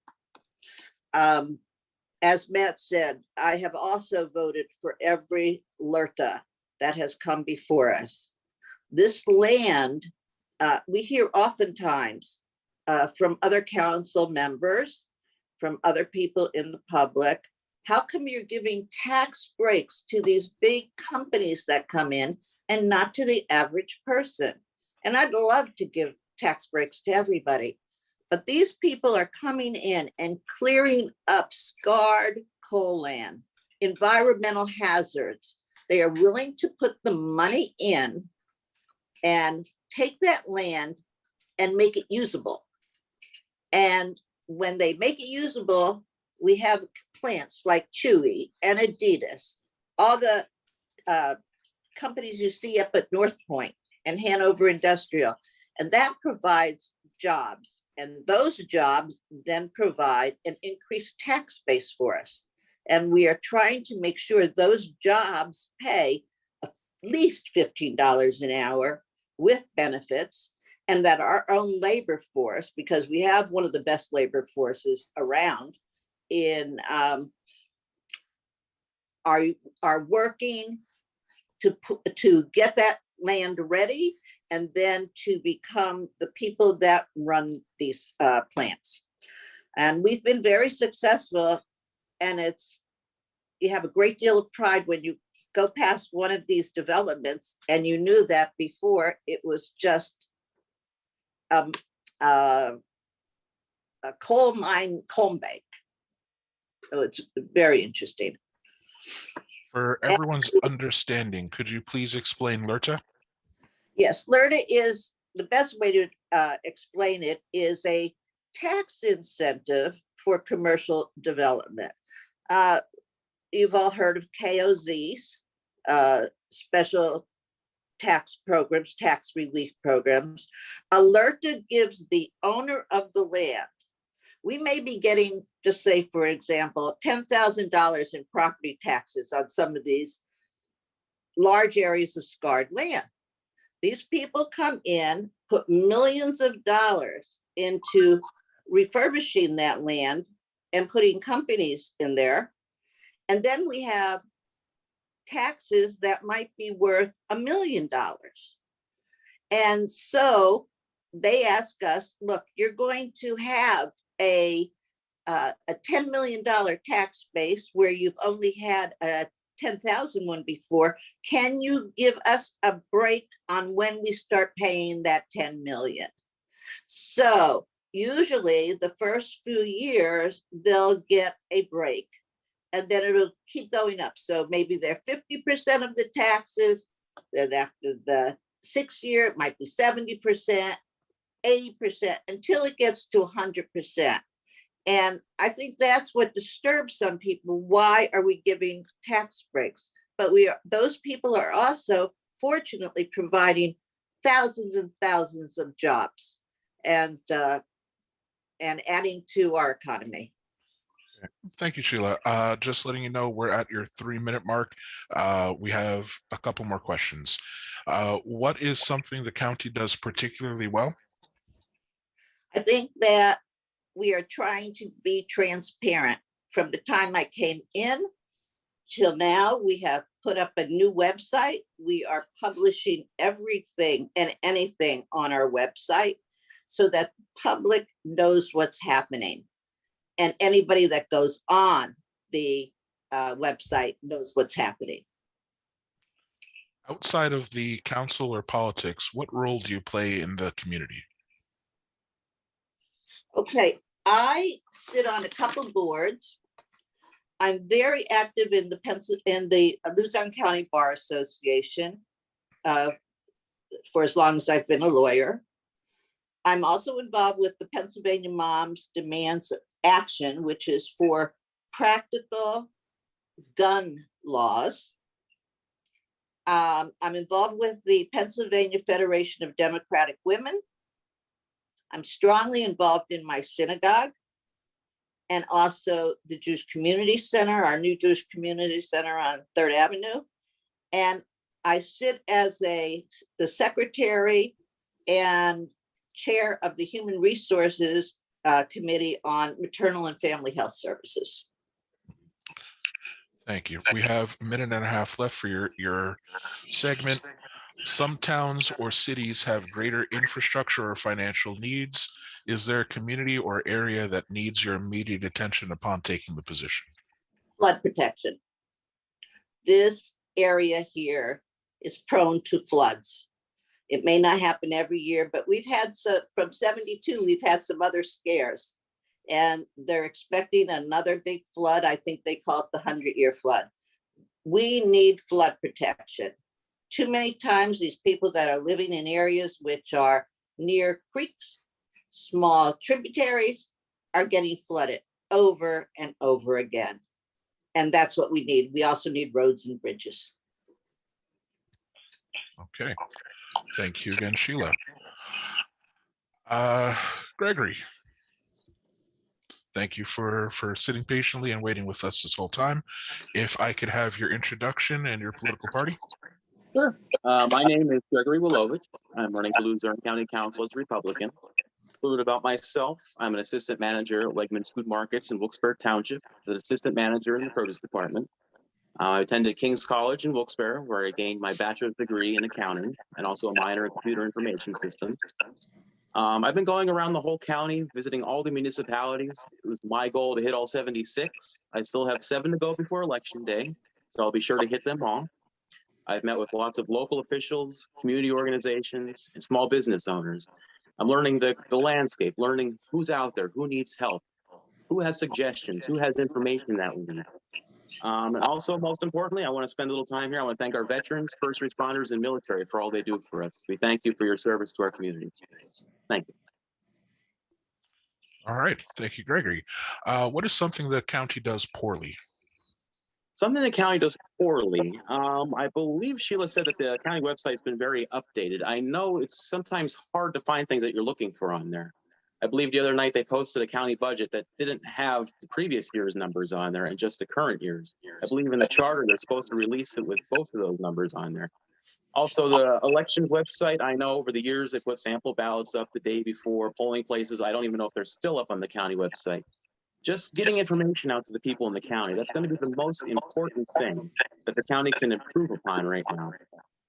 As Matt said, I have also voted for every LRTA that has come before us. This land, we hear oftentimes from other council members, from other people in the public, how come you're giving tax breaks to these big companies that come in and not to the average person? And I'd love to give tax breaks to everybody, but these people are coming in and clearing up scarred coal land, environmental hazards. They are willing to put the money in and take that land and make it usable. And when they make it usable, we have plants like Chewy and Adidas, all the companies you see up at North Point and Hanover Industrial, and that provides jobs. And those jobs then provide an increased tax base for us. And we are trying to make sure those jobs pay at least $15 an hour with benefits, and that our own labor force, because we have one of the best labor forces around, are working to get that land ready and then to become the people that run these plants. And we've been very successful, and you have a great deal of pride when you go past one of these developments and you knew that before it was just a coal mine comb bank. So it's very interesting. For everyone's understanding, could you please explain LRTA? Yes, LRTA is, the best way to explain it is a tax incentive for commercial development. You've all heard of KOZs, special tax programs, tax relief programs. LRTA gives the owner of the land. We may be getting, just say, for example, $10,000 in property taxes on some of these large areas of scarred land. These people come in, put millions of dollars into refurbishing that land and putting companies in there. And then we have taxes that might be worth $1 million. And so they ask us, look, you're going to have a $10 million tax base where you've only had a 10,000 one before. Can you give us a break on when we start paying that 10 million? So usually the first few years, they'll get a break and then it'll keep going up. So maybe they're 50% of the taxes. Then after the 6th year, it might be 70%, 80%, until it gets to 100%. And I think that's what disturbs some people. Why are we giving tax breaks? But those people are also fortunately providing thousands and thousands of jobs and adding to our economy. Thank you, Sheila. Just letting you know, we're at your 3-minute mark. We have a couple more questions. What is something the county does particularly well? I think that we are trying to be transparent. From the time I came in till now, we have put up a new website. We are publishing everything and anything on our website so that the public knows what's happening. And anybody that goes on the website knows what's happening. Outside of the council or politics, what role do you play in the community? Okay, I sit on a couple boards. I'm very active in the Luzerne County Bar Association for as long as I've been a lawyer. I'm also involved with the Pennsylvania Moms Demands Action, which is for practical gun laws. I'm involved with the Pennsylvania Federation of Democratic Women. I'm strongly involved in my synagogue and also the Jewish Community Center, our new Jewish Community Center on 3rd Avenue. And I sit as the secretary and chair of the Human Resources Committee on Maternal and Family Health Services. Thank you. We have a minute and a half left for your segment. Some towns or cities have greater infrastructure or financial needs. Is there a community or area that needs your immediate attention upon taking the position? Flood protection. This area here is prone to floods. It may not happen every year, but we've had from 72, we've had some other scares. And they're expecting another big flood. I think they call it the 100-year flood. We need flood protection. Too many times, these people that are living in areas which are near creeks, small tributaries, are getting flooded over and over again. And that's what we need. We also need roads and bridges. Okay. Thank you again, Sheila. Gregory. Thank you for sitting patiently and waiting with us this whole time. If I could have your introduction and your political party. Sure. My name is Gregory Wilovich. I'm running for Luzerne County Council as a Republican. A little bit about myself. I'm an assistant manager at Wegmans Food Markets in Wilkes-Barre Township, an assistant manager in the produce department. I attended King's College in Wilkes-Barre, where I gained my bachelor's degree in accounting and also a minor in computer information systems. I've been going around the whole county, visiting all the municipalities. It was my goal to hit all 76. I still have 7 to go before Election Day, so I'll be sure to hit them all. I've met with lots of local officials, community organizations, and small business owners. I'm learning the landscape, learning who's out there, who needs help, who has suggestions, who has information that we need. And also, most importantly, I want to spend a little time here. I want to thank our veterans, first responders, and military for all they do for us. We thank you for your service to our communities. Thank you. All right. Thank you, Gregory. What is something the county does poorly? Something the county does poorly. I believe Sheila said that the county website has been very updated. I know it's sometimes hard to find things that you're looking for on there. I believe the other night they posted a county budget that didn't have the previous year's numbers on there and just the current year's. I believe in the charter they're supposed to release it with both of those numbers on there. Also, the elections website, I know over the years they put sample ballots up the day before polling places. I don't even know if they're still up on the county website. Just getting information out to the people in the county, that's going to be the most important thing that the county can improve upon right now.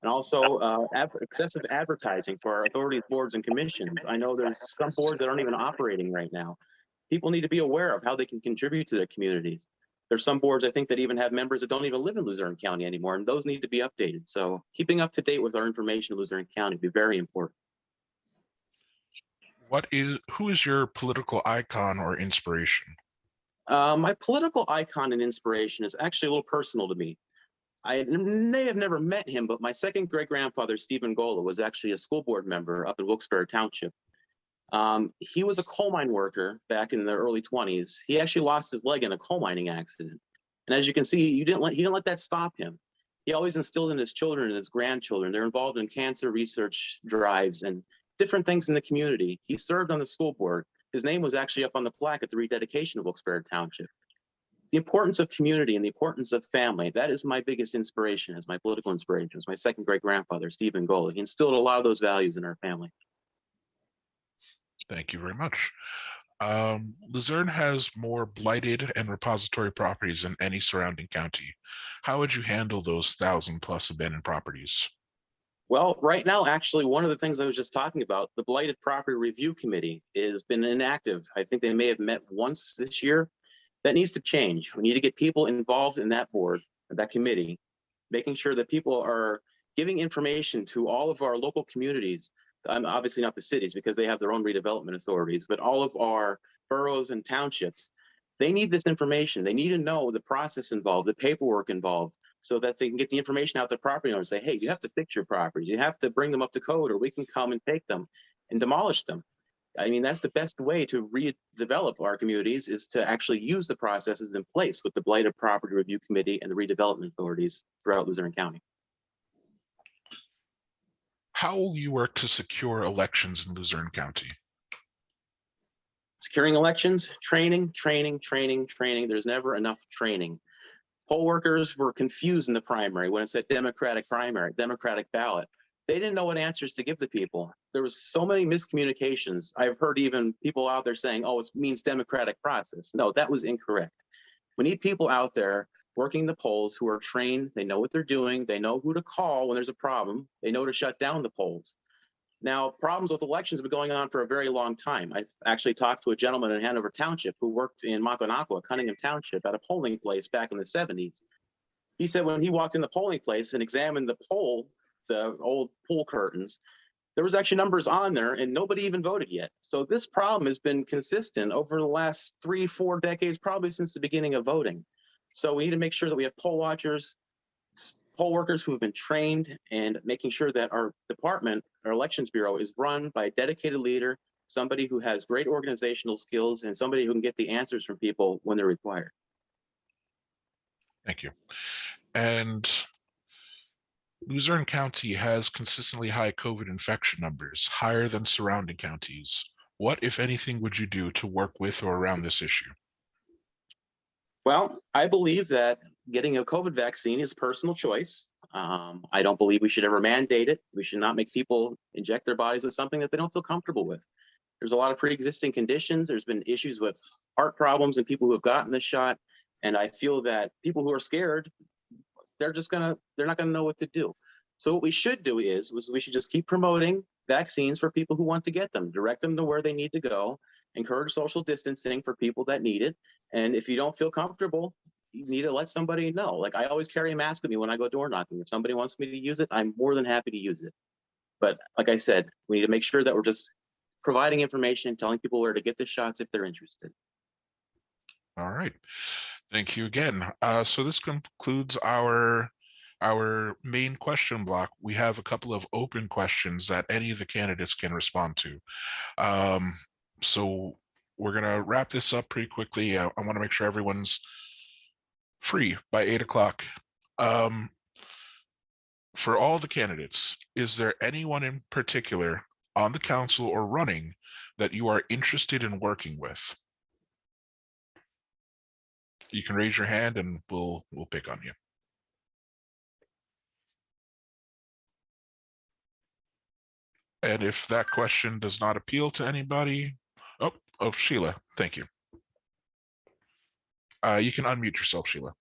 And also excessive advertising for our authorities, boards, and commissions. I know there's some boards that aren't even operating right now. People need to be aware of how they can contribute to their communities. There's some boards, I think, that even have members that don't even live in Luzerne County anymore, and those need to be updated. So keeping up to date with our information in Luzerne County would be very important. Who is your political icon or inspiration? My political icon and inspiration is actually a little personal to me. I may have never met him, but my second great-grandfather, Stephen Gola, was actually a school board member up in Wilkes-Barre Township. He was a coal mine worker back in the early 20s. He actually lost his leg in a coal mining accident. And as you can see, he didn't let that stop him. He always instilled in his children and his grandchildren. They're involved in cancer research drives and different things in the community. He served on the school board. His name was actually up on the plaque at the rededication of Wilkes-Barre Township. The importance of community and the importance of family, that is my biggest inspiration, as my political inspiration, as my second great-grandfather, Stephen Gola. He instilled a lot of those values in our family. Thank you very much. Luzerne has more blighted and repository properties than any surrounding county. How would you handle those 1,000+ abandoned properties? Well, right now, actually, one of the things I was just talking about, the Blighted Property Review Committee has been inactive. I think they may have met once this year. That needs to change. We need to get people involved in that board, that committee, making sure that people are giving information to all of our local communities. Obviously not the cities because they have their own redevelopment authorities, but all of our boroughs and townships, they need this information. They need to know the process involved, the paperwork involved, so that they can get the information out to property owners and say, hey, you have to fix your properties. You have to bring them up to code or we can come and take them and demolish them. I mean, that's the best way to redevelop our communities, is to actually use the processes in place with the Blighted Property Review Committee and the redevelopment authorities throughout Luzerne County. How will you work to secure elections in Luzerne County? Securing elections, training. There's never enough training. Poll workers were confused in the primary when it said Democratic primary, Democratic ballot. They didn't know what answers to give the people. There was so many miscommunications. I've heard even people out there saying, oh, it means democratic process. No, that was incorrect. We need people out there working the polls who are trained. They know what they're doing. They know who to call when there's a problem. They know to shut down the polls. Now, problems with elections have been going on for a very long time. I've actually talked to a gentleman in Hanover Township who worked in Maconaquah, Conyngham Township, at a polling place back in the 70s. He said when he walked in the polling place and examined the old poll curtains, there was actually numbers on there and nobody even voted yet. So this problem has been consistent over the last 3-4 decades, probably since the beginning of voting. So we need to make sure that we have poll watchers, poll workers who have been trained, and making sure that our department, our elections bureau, is run by a dedicated leader, somebody who has great organizational skills and somebody who can get the answers from people when they're required. Thank you. And Luzerne County has consistently high COVID infection numbers, higher than surrounding counties. What, if anything, would you do to work with or around this issue? Well, I believe that getting a COVID vaccine is personal choice. I don't believe we should ever mandate it. We should not make people inject their bodies with something that they don't feel comfortable with. There's a lot of pre-existing conditions. There's been issues with heart problems and people who have gotten the shot. And I feel that people who are scared, they're not gonna know what to do. So what we should do is we should just keep promoting vaccines for people who want to get them, direct them to where they need to go, encourage social distancing for people that need it. And if you don't feel comfortable, you need to let somebody know. Like, I always carry a mask with me when I go door knocking. If somebody wants me to use it, I'm more than happy to use it. But like I said, we need to make sure that we're just providing information, telling people where to get the shots if they're interested. All right. Thank you again. So this concludes our main question block. We have a couple of open questions that any of the candidates can respond to. So we're gonna wrap this up pretty quickly. I want to make sure everyone's free by 8 o'clock. For all the candidates, is there anyone in particular on the council or running that you are interested in working with? You can raise your hand and we'll pick on you. And if that question does not appeal to anybody, oh, Sheila, thank you. You can unmute yourself, Sheila.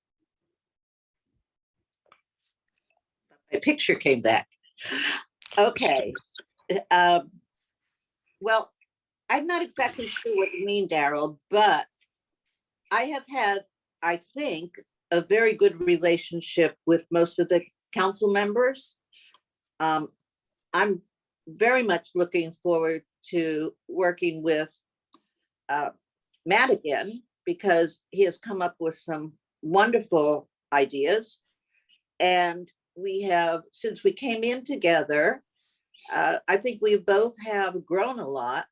My picture came back. Okay. Well, I'm not exactly sure what you mean, Daryl, but I have had, I think, a very good relationship with most of the council members. I'm very much looking forward to working with Matt again, because he has come up with some wonderful ideas. And we have, since we came in together, I think we both have grown a lot.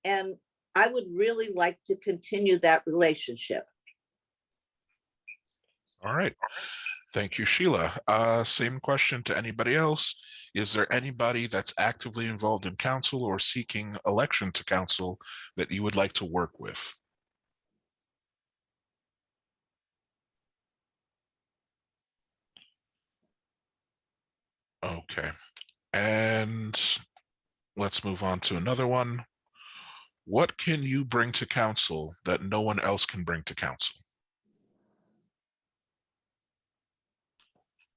And I would really like to continue that relationship. All right. Thank you, Sheila. Same question to anybody else. Is there anybody that's actively involved in council or seeking election to council that you would like to work with? Okay. And let's move on to another one. What can you bring to council that no one else can bring to council?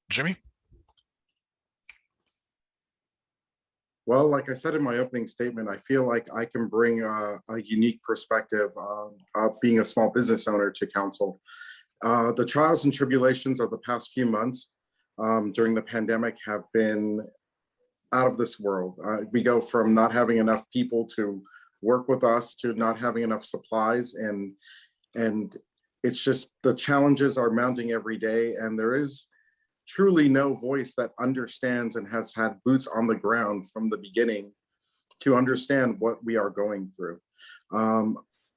Jimmy? Well, like I said in my opening statement, I feel like I can bring a unique perspective of being a small business owner to council. The trials and tribulations of the past few months during the pandemic have been out of this world. We go from not having enough people to work with us to not having enough supplies, and it's just the challenges are mounting every day, and there is truly no voice that understands and has had boots on the ground from the beginning to understand what we are going through.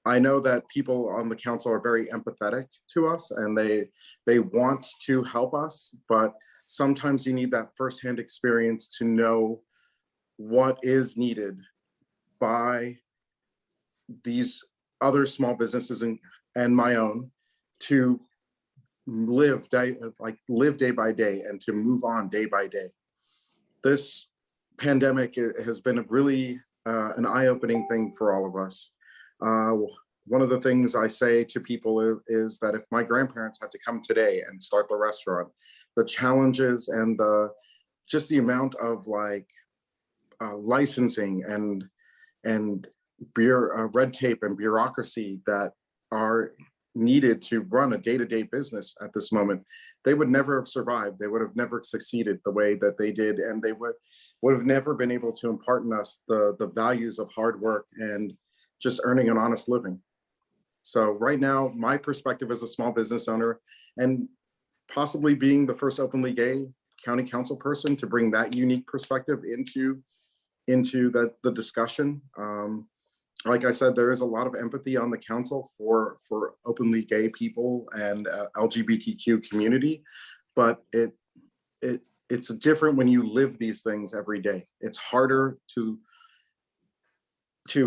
I know that people on the council are very empathetic to us, and they want to help us, but sometimes you need that firsthand experience to know what is needed by these other small businesses and my own to live day by day and to move on day by day. This pandemic has been a really an eye-opening thing for all of us. One of the things I say to people is that if my grandparents had to come today and start the restaurant, the challenges and just the amount of licensing and red tape and bureaucracy that are needed to run a day-to-day business at this moment, they would never have survived. They would have never succeeded the way that they did, and they would have never been able to impart in us the values of hard work and just earning an honest living. So right now, my perspective as a small business owner, and possibly being the first openly gay county council person to bring that unique perspective into the discussion. Like I said, there is a lot of empathy on the council for openly gay people and LGBTQ community, but it's different when you live these things every day. It's harder to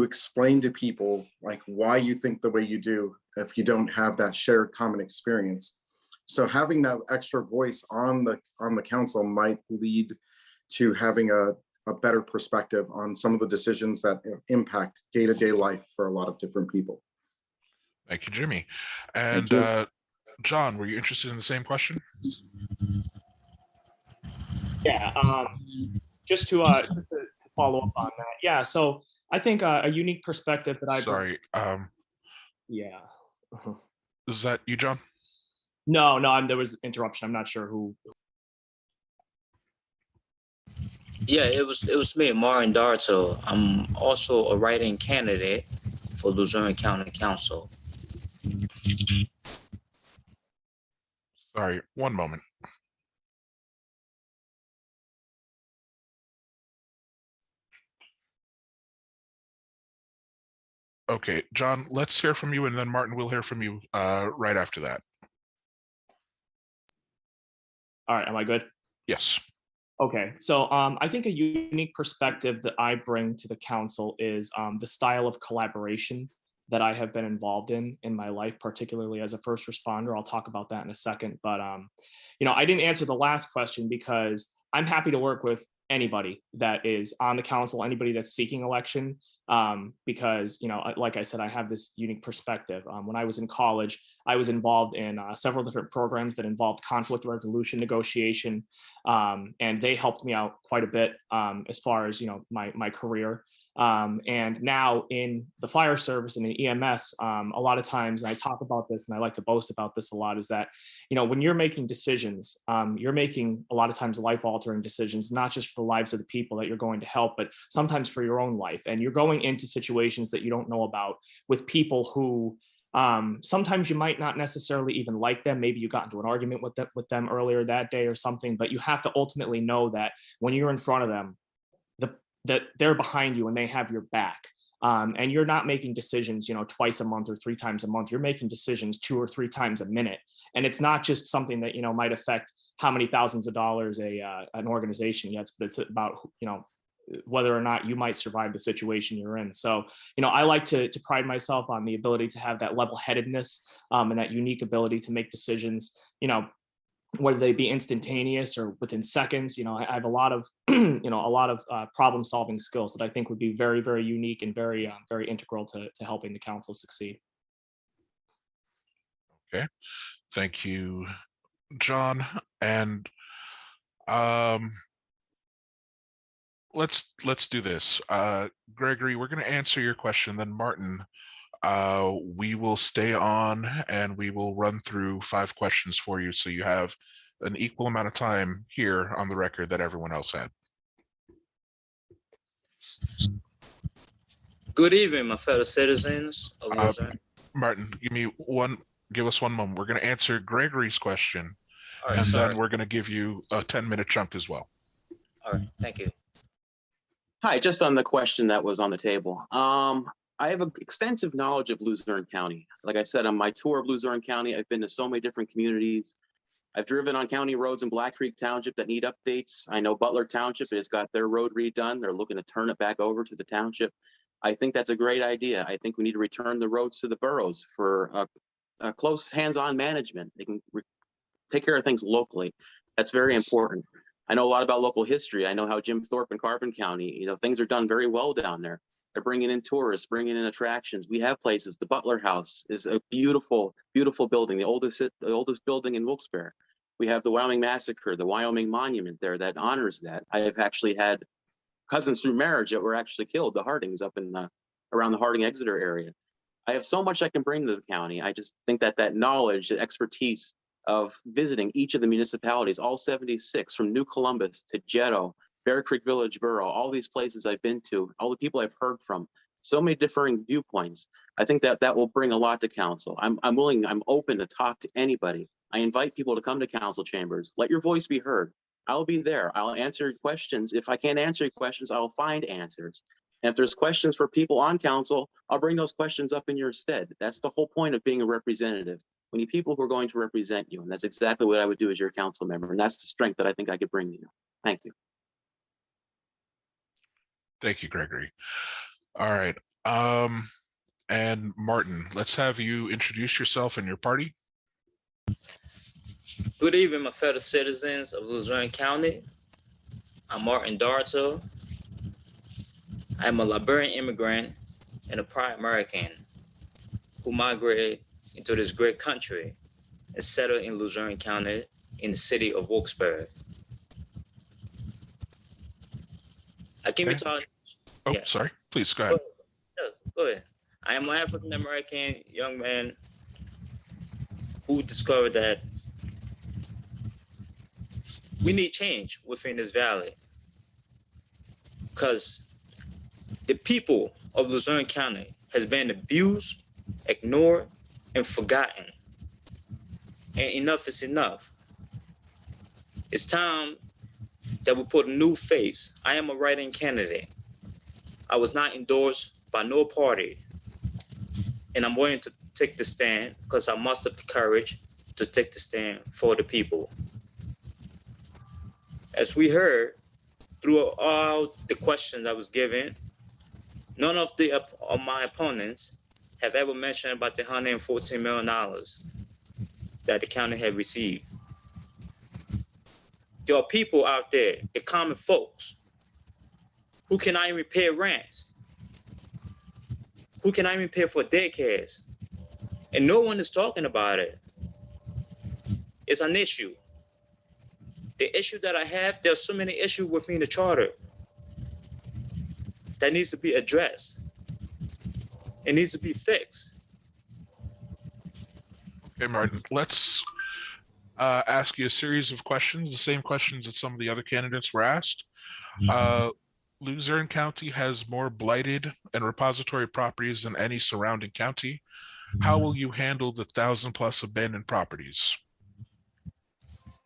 explain to people why you think the way you do if you don't have that shared common experience. So having that extra voice on the council might lead to having a better perspective on some of the decisions that impact day-to-day life for a lot of different people. Thank you, Jimmy. And John, were you interested in the same question? Yeah, just to follow up on that. Yeah, so I think a unique perspective that I Sorry. Yeah. Is that you, John? No, there was interruption. I'm not sure who. Yeah, it was me, Marianne Velez. I'm also a write-in candidate for Luzerne County Council. Sorry, one moment. Okay, John, let's hear from you, and then Martin will hear from you right after that. All right, am I good? Yes. Okay, so I think a unique perspective that I bring to the council is the style of collaboration that I have been involved in my life, particularly as a first responder. I'll talk about that in a second, but I didn't answer the last question because I'm happy to work with anybody that is on the council, anybody that's seeking election, because like I said, I have this unique perspective. When I was in college, I was involved in several different programs that involved conflict resolution negotiation, and they helped me out quite a bit as far as my career. And now in the fire service and in EMS, a lot of times, and I talk about this and I like to boast about this a lot, is that, you know, when you're making decisions, you're making a lot of times life-altering decisions, not just for the lives of the people that you're going to help, but sometimes for your own life. And you're going into situations that you don't know about with people who sometimes you might not necessarily even like them. Maybe you got into an argument with them earlier that day or something, but you have to ultimately know that when you're in front of them, that they're behind you and they have your back. And you're not making decisions, you know, twice a month or 3 times a month. You're making decisions 2 or 3 times a minute. And it's not just something that, you know, might affect how many thousands of dollars an organization gets, but it's about, you know, whether or not you might survive the situation you're in. So, you know, I like to pride myself on the ability to have that level-headedness and that unique ability to make decisions, you know, whether they be instantaneous or within seconds. You know, I have a lot of, you know, a lot of problem solving skills that I think would be very, very unique and very, very integral to helping the council succeed. Okay, thank you, John. And let's do this. Gregory, we're going to answer your question. Then Martin, we will stay on and we will run through 5 questions for you, so you have an equal amount of time here on the record that everyone else had. Good evening, my fellow citizens of Luzerne. Martin, give us one moment. We're going to answer Gregory's question, All right, and sorry. then we're going to give you a 10-minute chunk as well. All right, thank you. Hi, just on the question that was on the table. I have an extensive knowledge of Luzerne County. Like I said, on my tour of Luzerne County, I've been to so many different communities. I've driven on county roads in Black Creek Township that need updates. I know Butler Township has got their road redone. They're looking to turn it back over to the township. I think that's a great idea. I think we need to return the roads to the boroughs for a close hands-on management. They can take care of things locally. That's very important. I know a lot about local history. I know how Jim Thorpe and Carbon County, you know, things are done very well down there. They're bringing in tourists, bringing in attractions. We have places. The Butler House is a beautiful, beautiful building, the oldest building in Wilkes-Barre. We have the Wyoming Massacre, the Wyoming Monument there that honors that. I have actually had cousins through marriage that were actually killed, the Hardings up in around the Harding Exeter area. I have so much I can bring to the county. I just think that knowledge, the expertise of visiting each of the municipalities, all 76, from New Columbus to Jeddo, Bear Creek Village Borough, all these places I've been to, all the people I've heard from, so many differing viewpoints. I think that will bring a lot to council. I'm open to talk to anybody. I invite people to come to council chambers. Let your voice be heard. I'll be there. I'll answer questions. If I can't answer your questions, I'll find answers. And if there's questions for people on council, I'll bring those questions up in your stead. That's the whole point of being a representative. We need people who are going to represent you. And that's exactly what I would do as your council member. And that's the strength that I think I could bring to you. Thank you. Thank you, Gregory. All right. And Martin, let's have you introduce yourself and your party. Good evening, my fellow citizens of Luzerne County. I'm Martin Darto. I'm a Liberian immigrant and a proud American who migrated into this great country and settled in Luzerne County in the city of Wilkes-Barre. I came to talk. Oh, Yeah. sorry. Please go ahead. Go ahead. I am an African-American young man who discovered that we need change within this valley because the people of Luzerne County has been abused, ignored, and forgotten. And enough is enough. It's time that we put a new face. I am a write-in candidate. I was not endorsed by no party. And I'm willing to take the stand because I mustered the courage to take the stand for the people. As we heard throughout the questions I was given, none of my opponents have ever mentioned about the $114 million that the county had received. There are people out there, the common folks, who cannot even pay rent, who cannot even pay for daycares, and no one is talking about it. It's an issue. The issue that I have, there's so many issues within the charter. that needs to be addressed. It needs to be fixed. Okay, Martin, let's ask you a series of questions, the same questions that some of the other candidates were asked. Luzerne County has more blighted and repository properties than any surrounding county. How will you handle the 1,000+ abandoned properties?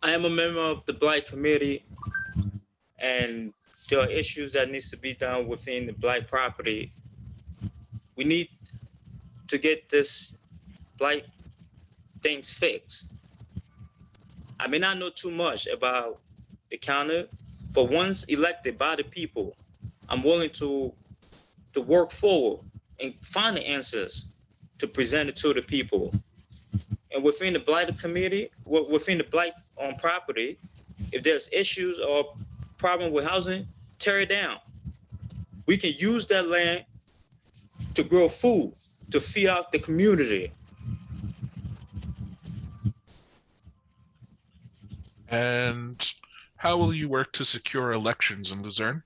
I am a member of the Blight Committee, and there are issues that needs to be done within the blight property. We need to get this blight things fixed. I may not know too much about the county, but once elected by the people, I'm willing to work forward and find the answers to present it to the people. And within the blight committee, within the blight on property, if there's issues or problem with housing, tear it down. We can use that land to grow food, to feed out the community. And how will you work to secure elections in Luzerne?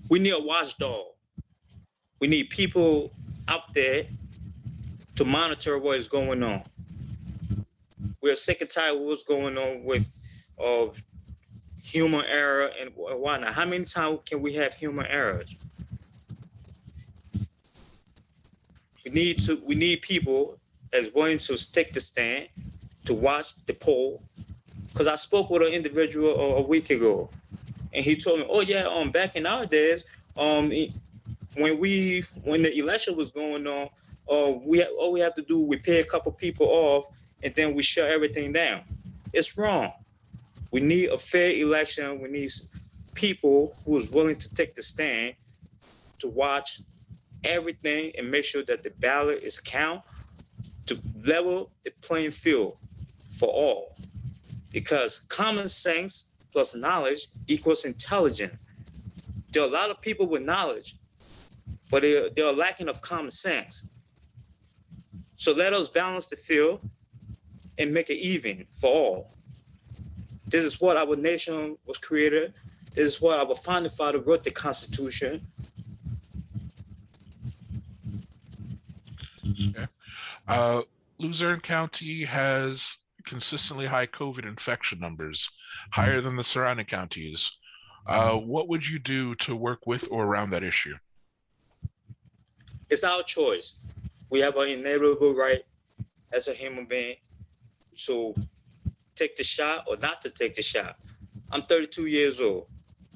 We need a watchdog. We need people out there to monitor what is going on. We're sick and tired of what's going on with human error and whatnot. How many times can we have human errors? We need people that's willing to stick the stand, to watch the poll. Because I spoke with an individual a week ago, and he told me, "Oh yeah, back in our days, when the election was going on, all we have to do, we pay a couple people off, and then we shut everything down." It's wrong. We need a fair election. We need people who is willing to take the stand to watch everything and make sure that the ballot is count, to level the playing field for all. Because common sense plus knowledge equals intelligence. There are a lot of people with knowledge, but they are lacking of common sense. So let us balance the field and make it even for all. This is what our nation was created. This is what our founding father wrote the Constitution. Okay. Luzerne County has consistently high COVID infection numbers, higher than the surrounding counties. What would you do to work with or around that issue? It's our choice. We have an inalienable right as a human being to take the shot or not to take the shot. I'm 32 years old.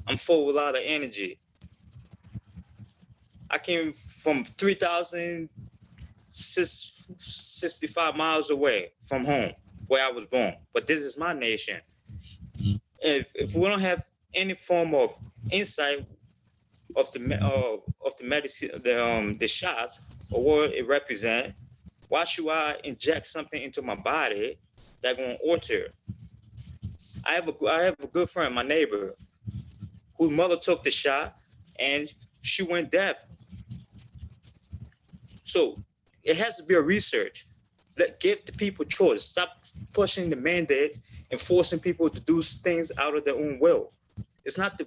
I'm full of a lot of energy. I came from 3,065 miles away from home, where I was born. But this is my nation. If we don't have any form of insight of the medicine, the shots or what it represents, why should I inject something into my body that's gonna alter? I have a good friend, my neighbor, whose mother took the shot and she went deaf. So it has to be a research. Give the people choice. Stop pushing the mandates and forcing people to do things out of their own will. It's not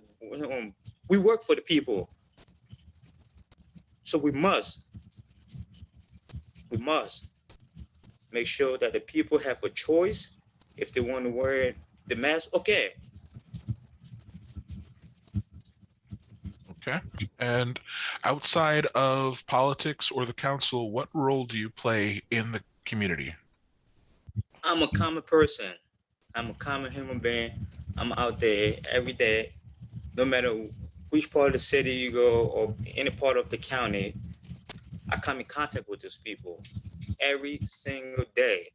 we work for the people. So we must make sure that the people have a choice. If they want to wear the mask, okay. Okay. And outside of politics or the council, what role do you play in the community? I'm a common person. I'm a common human being. I'm out there every day, no matter which part of the city you go or any part of the county. I come in contact with those people every single day.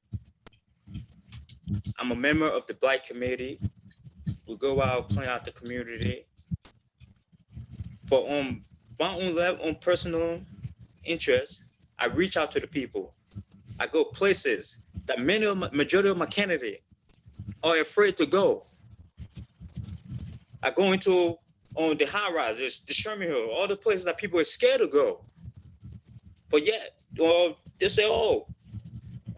I'm a member of the Blight Committee. We go out, clean out the community. But on my own level, on personal interest, I reach out to the people. I go places that majority of my candidates are afraid to go. I go into on the high rise, the Sherman Hill, all the places that people are scared to go. But yet, they say, "Oh,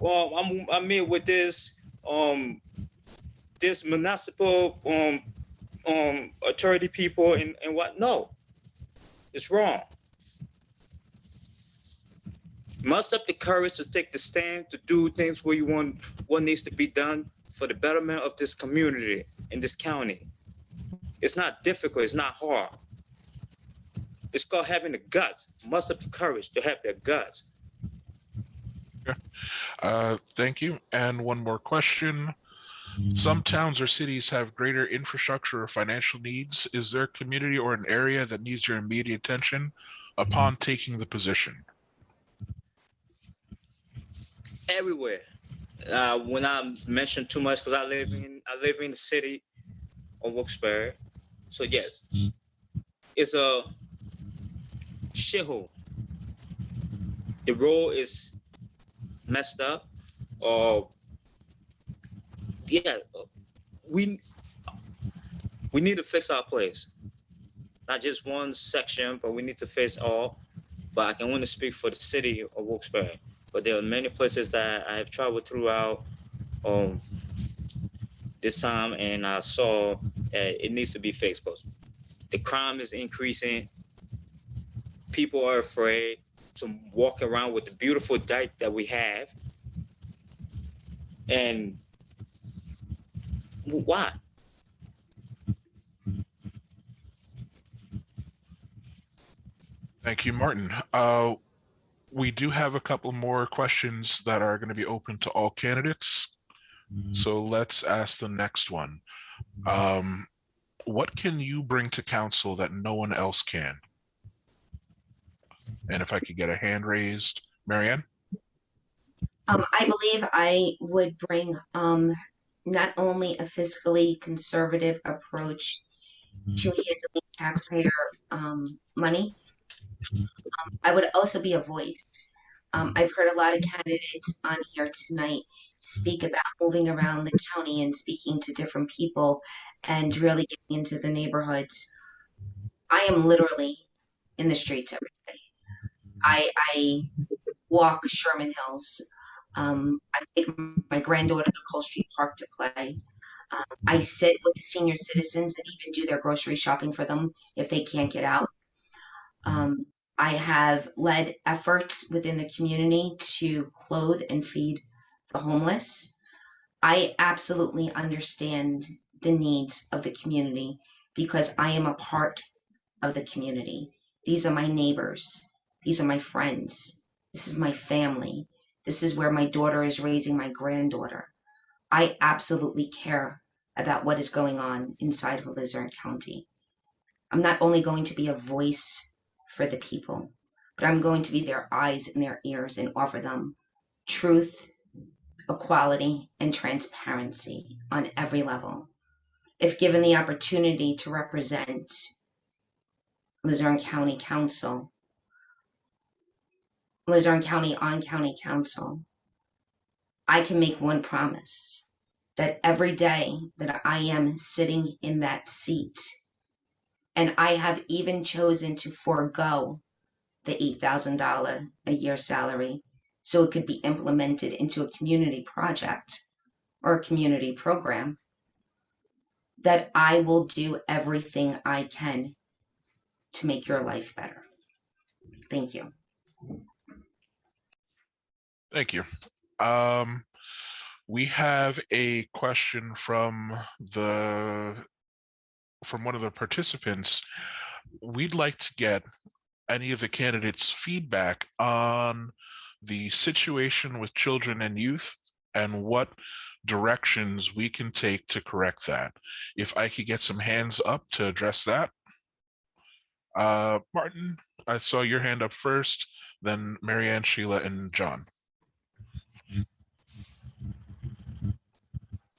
well, I'm here with this municipal authority people and what?" No, It's wrong. Muster up the courage to take the stand, to do things where you want, what needs to be done for the betterment of this community in this county. It's not difficult, it's not hard. It's called having the guts. Muster up the courage to have their guts. Thank you. And one more question. Some towns or cities have greater infrastructure or financial needs. Is there a community or an area that needs your immediate attention upon taking the position? Everywhere. When I mention too much, because I live in the city of Wilkes-Barre. So yes, it's a shithole. The road is messed up. Yeah, we need to fix our place. Not just one section, but we need to fix all. But I can only speak for the city of Wilkes-Barre. But there are many places that I have traveled throughout this time, and I saw that it needs to be fixed. But the crime is increasing. People are afraid to walk around with the beautiful dike that we have. And why? Thank you, Martin. We do have a couple more questions that are going to be open to all candidates. So let's ask the next one. What can you bring to council that no one else can? And if I could get a hand raised, Marianne? I believe I would bring not only a fiscally conservative approach to handling taxpayer money, I would also be a voice. I've heard a lot of candidates on here tonight speak about moving around the county and speaking to different people and really getting into the neighborhoods. I am literally in the streets every day. I walk Sherman Hills. I take my granddaughter to Cole Street Park to play. I sit with the senior citizens and even do their grocery shopping for them if they can't get out. I have led efforts within the community to clothe and feed the homeless. I absolutely understand the needs of the community because I am a part of the community. These are my neighbors. These are my friends. This is my family. This is where my daughter is raising my granddaughter. I absolutely care about what is going on inside of Luzerne County. I'm not only going to be a voice for the people, but I'm going to be their eyes and their ears and offer them truth, equality, and transparency on every level. If given the opportunity to represent Luzerne County Council, Luzerne County on County Council, I can make one promise, that every day that I am sitting in that seat, and I have even chosen to forego the $8,000 a year salary so it could be implemented into a community project or a community program, that I will do everything I can to make your life better. Thank you. Thank you. We have a question from one of the participants. We'd like to get any of the candidates' feedback on the situation with children and youth and what directions we can take to correct that. If I could get some hands up to address that. Martin, I saw your hand up first, then Marianne, Sheila, and John.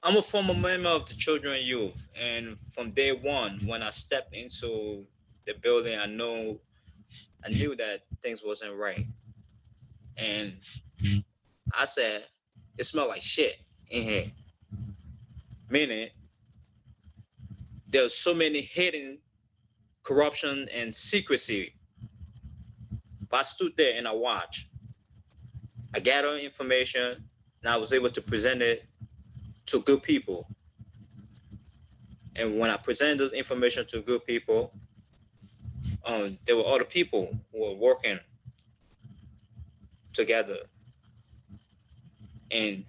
I'm a former member of the Children and Youth, and from day one, when I stepped into the building, I knew that things wasn't right. And I said, it smelled like shit in here. Meaning, there's so many hidden corruption and secrecy. But I stood there and I watched. I gathered information, and I was able to present it to good people. And when I present this information to good people, there were other people who were working together. And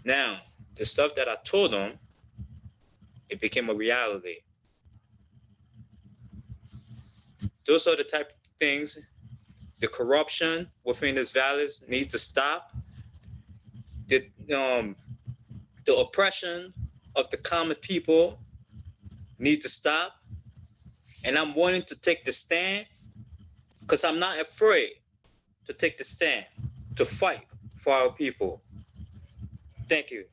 now the stuff that I told them, it became a reality. Those are the type of things, the corruption within this valley needs to stop. The oppression of the common people need to stop. And I'm willing to take the stand because I'm not afraid to take the stand, to fight for our people. Thank you.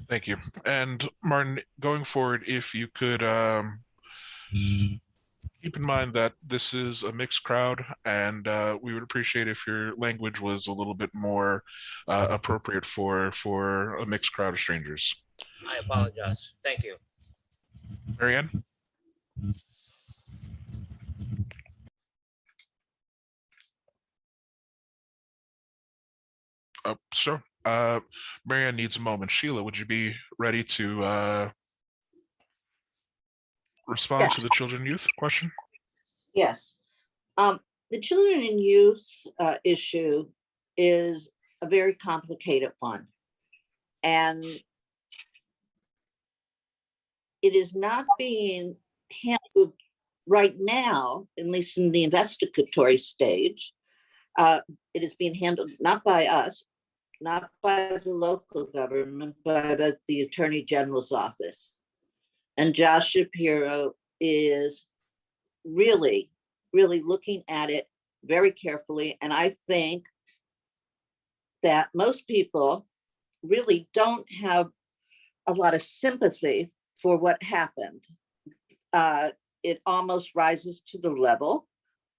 Thank you. And Martin, going forward, if you could keep in mind that this is a mixed crowd, and we would appreciate if your language was a little bit more appropriate for a mixed crowd of strangers. I apologize. Thank you. Marianne? Sure. Marianne needs a moment. Sheila, would you be ready to respond to the children and youth question? Yes. The children and youth issue is a very complicated one. And it is not being handled right now, at least in the investigatory stage. It is being handled not by us, not by the local government, but by the Attorney General's office. And Josh Shapiro is really looking at it very carefully. And I think that most people really don't have a lot of sympathy for what happened. It almost rises to the level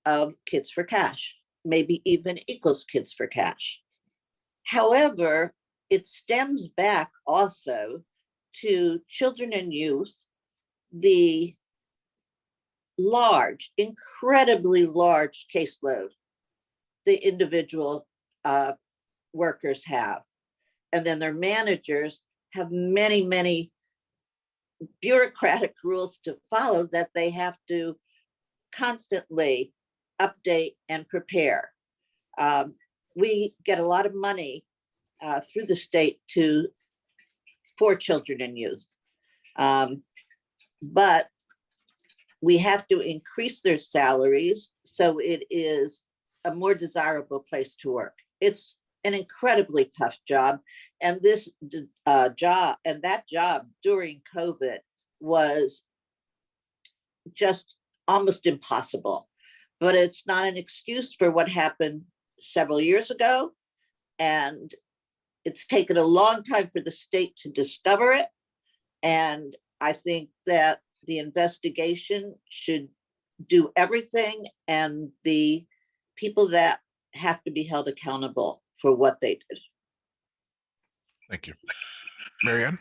of Kids for Cash, maybe even equals Kids for Cash. However, it stems back also to children and youth, the large, incredibly large caseload the individual workers have. And then their managers have many bureaucratic rules to follow that they have to constantly update and prepare. We get a lot of money through the state for children and youth. But we have to increase their salaries so it is a more desirable place to work. It's an incredibly tough job. And this that job during COVID was just almost impossible. But it's not an excuse for what happened several years ago. And it's taken a long time for the state to discover it. And I think that the investigation should do everything, and the people that have to be held accountable for what they did. Thank you. Marianne?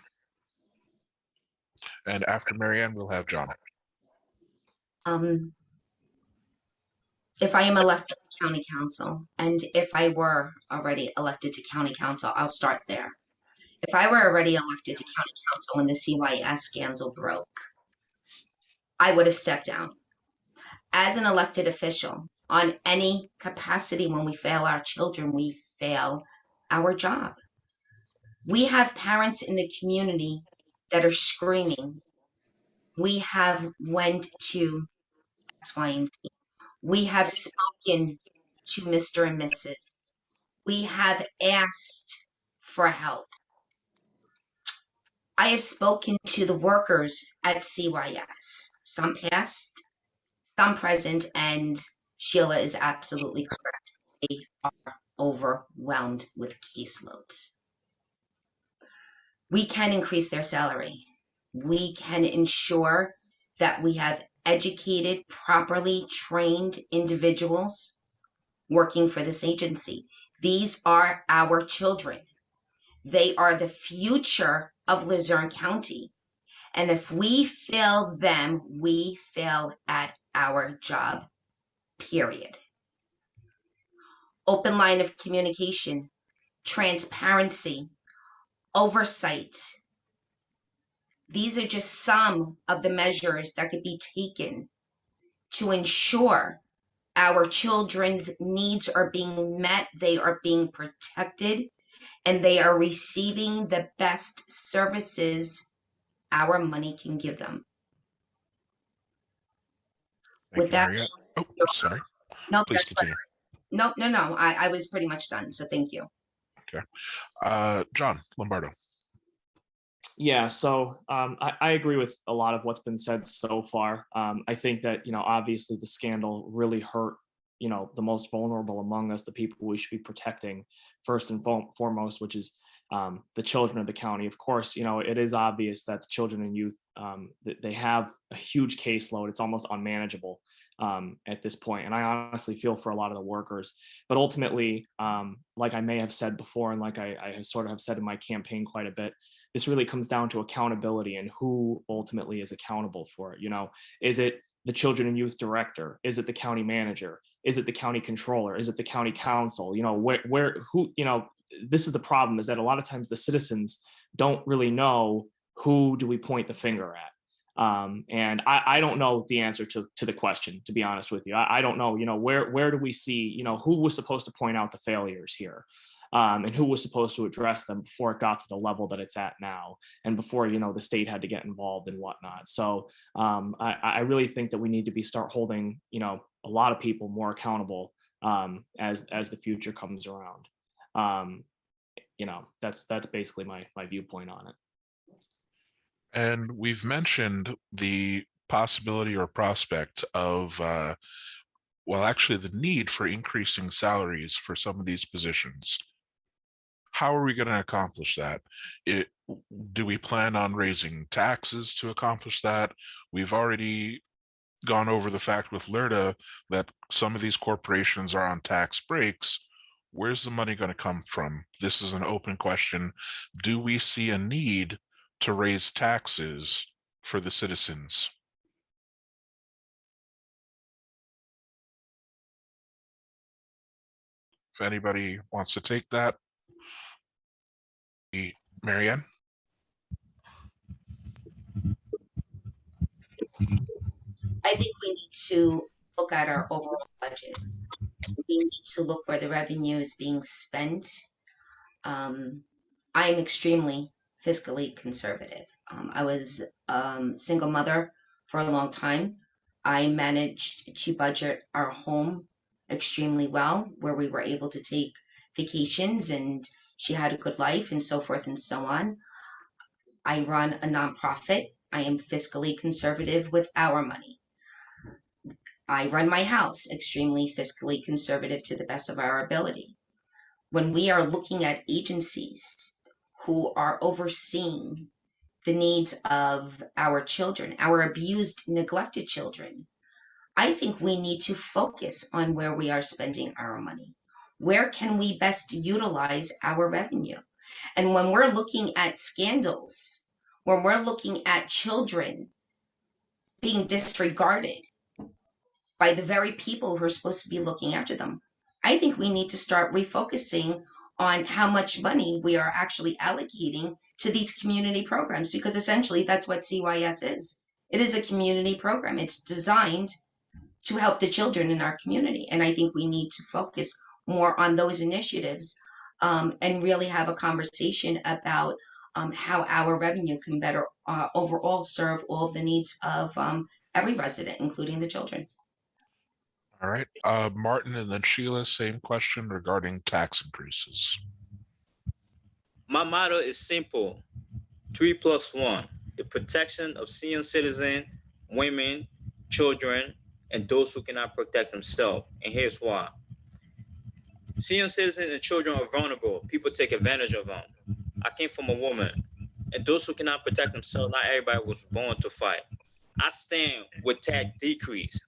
And after Marianne, we'll have John. If I am elected to county council, and if I were already elected to county council, I'll start there. If I were already elected to county council when the CYS scandal broke, I would have stepped down. As an elected official, on any capacity, when we fail our children, we fail our job. We have parents in the community that are screaming. We have went to X, Y, and Z. We have spoken to Mr. and Mrs. We have asked for help. I have spoken to the workers at CYS, some past, some present, and Sheila is absolutely correct. They are overwhelmed with caseloads. We can increase their salary. We can ensure that we have educated, properly trained individuals working for this agency. These are our children. They are the future of Luzerne County. And if we fail them, we fail at our job, period. Open line of communication, transparency, oversight. These are just some of the measures that could be taken to ensure our children's needs are being met, they are being protected, and they are receiving the best services our money can give them. Thank With you, that, Marianne. means Oh, you're- sorry. no, Please that's fine. continue. No. I was pretty much done. So thank you. John Lombardo. Yeah, so I agree with a lot of what's been said so far. I think that, obviously the scandal really hurt, the most vulnerable among us, the people we should be protecting first and foremost, which is the children of the county. Of course, it is obvious that the children and youth, they have a huge caseload. It's almost unmanageable at this point. And I honestly feel for a lot of the workers. But ultimately, like I may have said before, and like I sort of have said in my campaign quite a bit, this really comes down to accountability and who ultimately is accountable for it. Is it the children and youth director? Is it the county manager? Is it the county controller? Is it the county council? This is the problem, is that a lot of times the citizens don't really know who do we point the finger at. And I don't know the answer to the question, to be honest with you. I don't know, where do we see, who was supposed to point out the failures here? And who was supposed to address them before it got to the level that it's at now, and before the state had to get involved and whatnot. So I really think that we need to start holding a lot of people more accountable as the future comes around. That's basically my viewpoint on it. And we've mentioned the possibility or prospect of actually the need for increasing salaries for some of these positions. How are we going to accomplish that? Do we plan on raising taxes to accomplish that? We've already gone over the fact with LERTA that some of these corporations are on tax breaks. Where's the money going to come from? This is an open question. Do we see a need to raise taxes for the citizens? If anybody wants to take that. Marianne? I think we need to look at our overall budget. We need to look where the revenue is being spent. I am extremely fiscally conservative. I was single mother for a long time. I managed to budget our home extremely well, where we were able to take vacations, and she had a good life, and so forth and so on. I run a nonprofit. I am fiscally conservative with our money. I run my house extremely fiscally conservative to the best of our ability. When we are looking at agencies who are overseeing the needs of our children, our abused, neglected children, I think we need to focus on where we are spending our money. Where can we best utilize our revenue? And when we're looking at scandals, when we're looking at children being disregarded by the very people who are supposed to be looking after them, I think we need to start refocusing on how much money we are actually allocating to these community programs, because essentially that's what CYS is. It is a community program. It's designed to help the children in our community. And I think we need to focus more on those initiatives and really have a conversation about how our revenue can better overall serve all of the needs of every resident, including the children. All right, Martin and then Sheila, same question regarding tax increases. My motto is simple: 3+1, the protection of senior citizens, women, children, and those who cannot protect themselves. And here's why. Senior citizens and children are vulnerable. People take advantage of them. I came from a woman. And those who cannot protect themselves, not everybody was born to fight. I stand with tax decrease.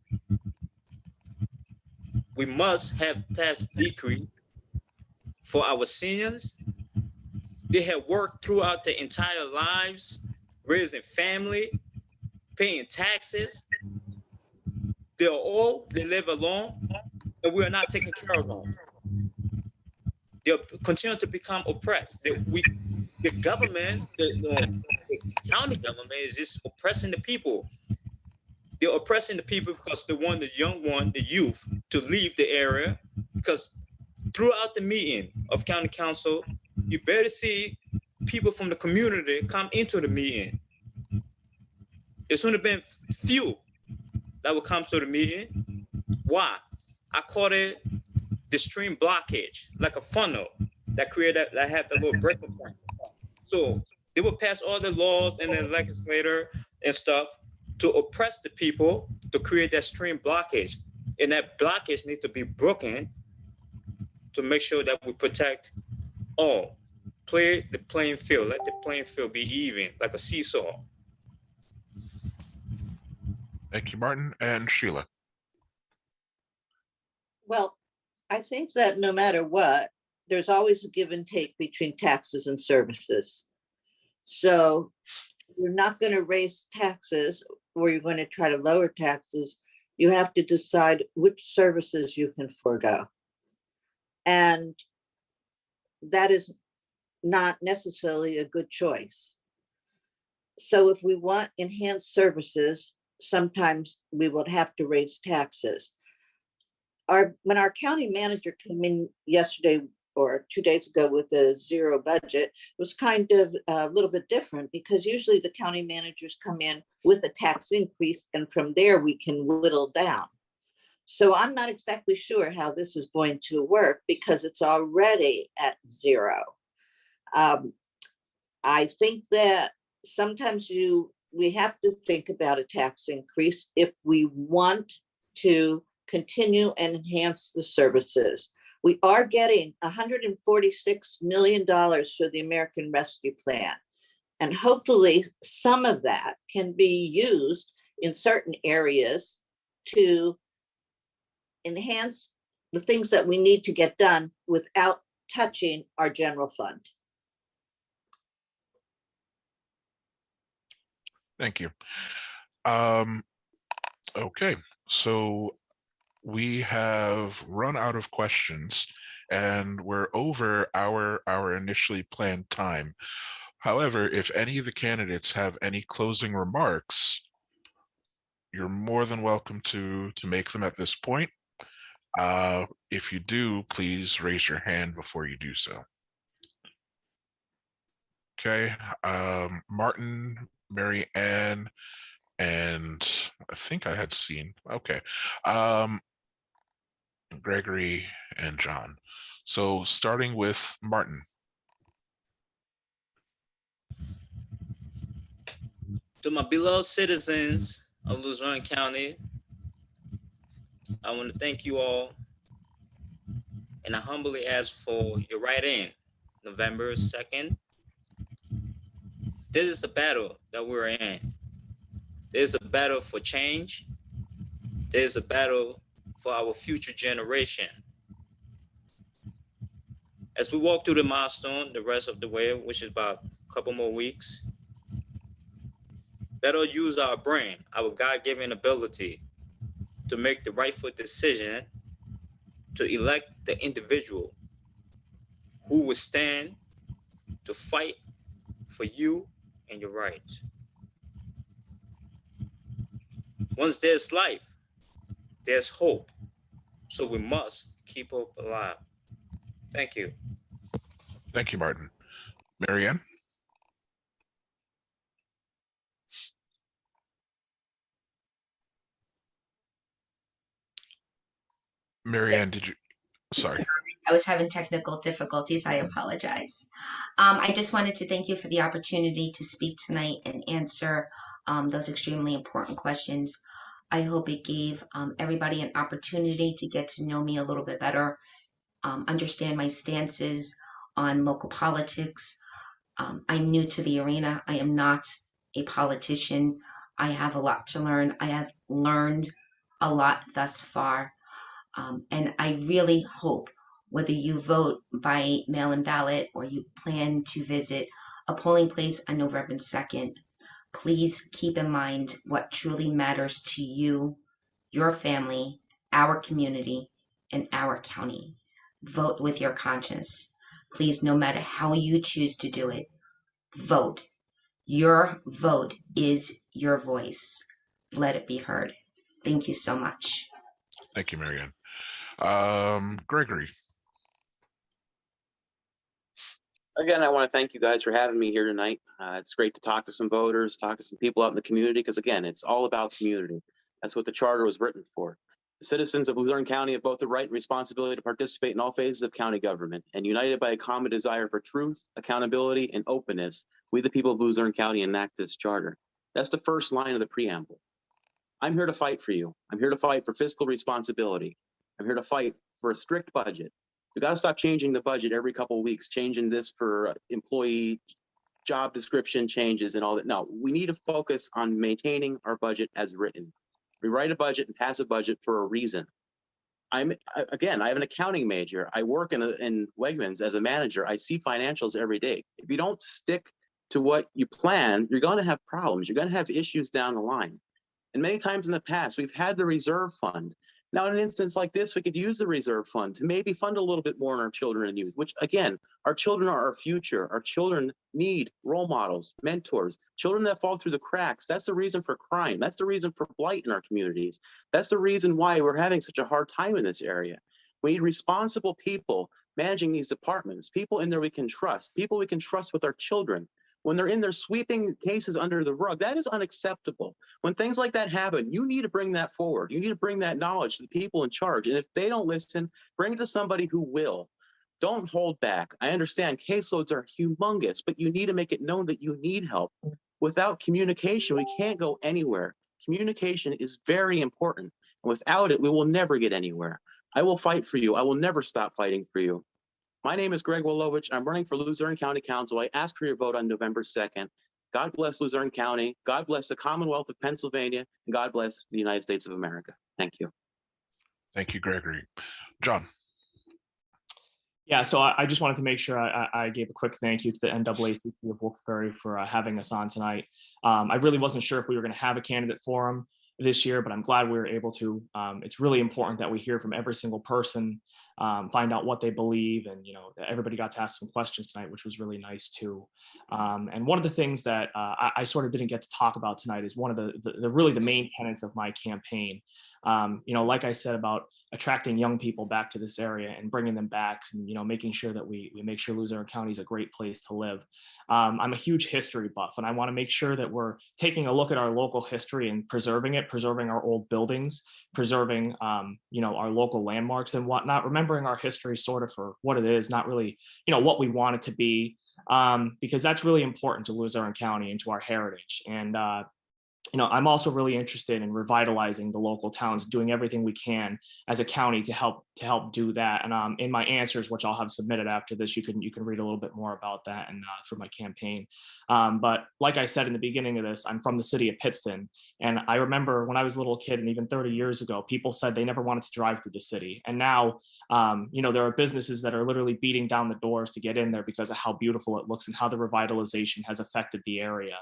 We must have tax decrease for our seniors. They have worked throughout their entire lives, raising family, paying taxes. They're old, they live alone, and we are not taking care of them. They'll continue to become oppressed. The government, the county government is just oppressing the people. they're oppressing the people because they want the young one, the youth, to leave the area. Because throughout the meeting of county council, you barely see people from the community come into the meeting. It's only been few that will come to the meeting. Why? I call it the stream blockage, like a funnel that created that have the little breaking point. So they will pass all the laws and the legislator and stuff to oppress the people, to create that stream blockage. And that blockage needs to be broken to make sure that we protect all. Play the playing field, let the playing field be even, like a seesaw. Thank you, Martin. And Sheila. Well, I think that no matter what, there's always a give and take between taxes and services. So you're not going to raise taxes or you're going to try to lower taxes. You have to decide which services you can forego. And that is not necessarily a good choice. So if we want enhanced services, sometimes we would have to raise taxes. When our county manager came in yesterday or 2 days ago with a zero budget, it was kind of a little bit different because usually the county managers come in with a tax increase and from there we can whittle down. So I'm not exactly sure how this is going to work because it's already at zero. I think that sometimes we have to think about a tax increase if we want to continue and enhance the services. We are getting $146 million for the American Rescue Plan. And hopefully some of that can be used in certain areas to enhance the things that we need to get done without touching our general fund. Thank you. Okay, so we have run out of questions and we're over our initially planned time. However, if any of the candidates have any closing remarks, you're more than welcome to make them at this point. If you do, please raise your hand before you do so. Okay, Martin, Marianne, and I think I had seen, okay. Gregory and John. So starting with Martin. To my beloved citizens of Luzerne County, I want to thank you all, and I humbly ask for your write-in, November 2nd. This is the battle that we're in. There's a battle for change. There's a battle for our future generation. As we walk through the milestone, the rest of the way, which is about a couple more weeks, let us use our brain, our God-given ability to make the rightful decision to elect the individual who will stand to fight for you and your rights. Once there's life, there's hope. So we must keep hope alive. Thank you. Thank you, Martin. Marianne? Marianne, did you? Sorry. I was having technical difficulties. I apologize. I just wanted to thank you for the opportunity to speak tonight and answer those extremely important questions. I hope it gave everybody an opportunity to get to know me a little bit better, understand my stances on local politics. I'm new to the arena. I am not a politician. I have a lot to learn. I have learned a lot thus far. And I really hope whether you vote by mail-in ballot or you plan to visit a polling place on November 2nd, please keep in mind what truly matters to you, your family, our community, and our county. Vote with your conscience. Please, no matter how you choose to do it, vote. Your vote is your voice. let it be heard. Thank you so much. Thank you, Marianne. Gregory. Again, I want to thank you guys for having me here tonight. It's great to talk to some voters, talk to some people out in the community, because again, it's all about community. That's what the charter was written for. The citizens of Luzerne County have both the right and responsibility to participate in all phases of county government, and united by a common desire for truth, accountability, and openness, we the people of Luzerne County enact this charter. That's the first line of the preamble. I'm here to fight for you. I'm here to fight for fiscal responsibility. I'm here to fight for a strict budget. We got to stop changing the budget every couple of weeks, changing this for employee job description changes and all that. No, we need to focus on maintaining our budget as written. We write a budget and pass a budget for a reason. I have an accounting major. I work in Wegmans as a manager. I see financials every day. If you don't stick to what you plan, you're going to have problems. You're going to have issues down the line. And many times in the past, we've had the reserve fund. Now, in an instance like this, we could use the reserve fund to maybe fund a little bit more on our children and youth, which again, our children are our future. Our children need role models, mentors, children that fall through the cracks. That's the reason for crime. That's the reason for blight in our communities. That's the reason why we're having such a hard time in this area. We need responsible people managing these departments, people in there we can trust with our children. When they're in there sweeping cases under the rug, that is unacceptable. When things like that happen, you need to bring that forward. You need to bring that knowledge to the people in charge. And if they don't listen, bring it to somebody who will. Don't hold back. I understand caseloads are humongous, but you need to make it known that you need help. Without communication, we can't go anywhere. Communication is very important. And without it, we will never get anywhere. I will fight for you. I will never stop fighting for you. My name is Greg Wolowich. I'm running for Luzerne County Council. I ask for your vote on November 2nd. God bless Luzerne County. God bless the Commonwealth of Pennsylvania. And God bless the United States of America. Thank you. Thank you, Gregory. John. Yeah, so I just wanted to make sure I gave a quick thank you to the NAACP of Wilkes-Barre for having us on tonight. I really wasn't sure if we were going to have a candidate forum this year, but I'm glad we were able to. It's really important that we hear from every single person, find out what they believe, and everybody got to ask some questions tonight, which was really nice too. And one of the things that I sort of didn't get to talk about tonight is one of the really the main tenets of my campaign. Like I said about attracting young people back to this area and bringing them back, and making sure that we make sure Luzerne County is a great place to live. I'm a huge history buff, and I want to make sure that we're taking a look at our local history and preserving it, preserving our old buildings, preserving our local landmarks and whatnot, remembering our history sort of for what it is, not really what we want it to be, because that's really important to Luzerne County and to our heritage. And I'm also really interested in revitalizing the local towns, doing everything we can as a county to help do that. And in my answers, which I'll have submitted after this, you can read a little bit more about that and through my campaign. But like I said in the beginning of this, I'm from the city of Pittston, and I remember when I was a little kid, and even 30 years ago, people said they never wanted to drive through the city. And now, there are businesses that are literally beating down the doors to get in there because of how beautiful it looks and how the revitalization has affected the area.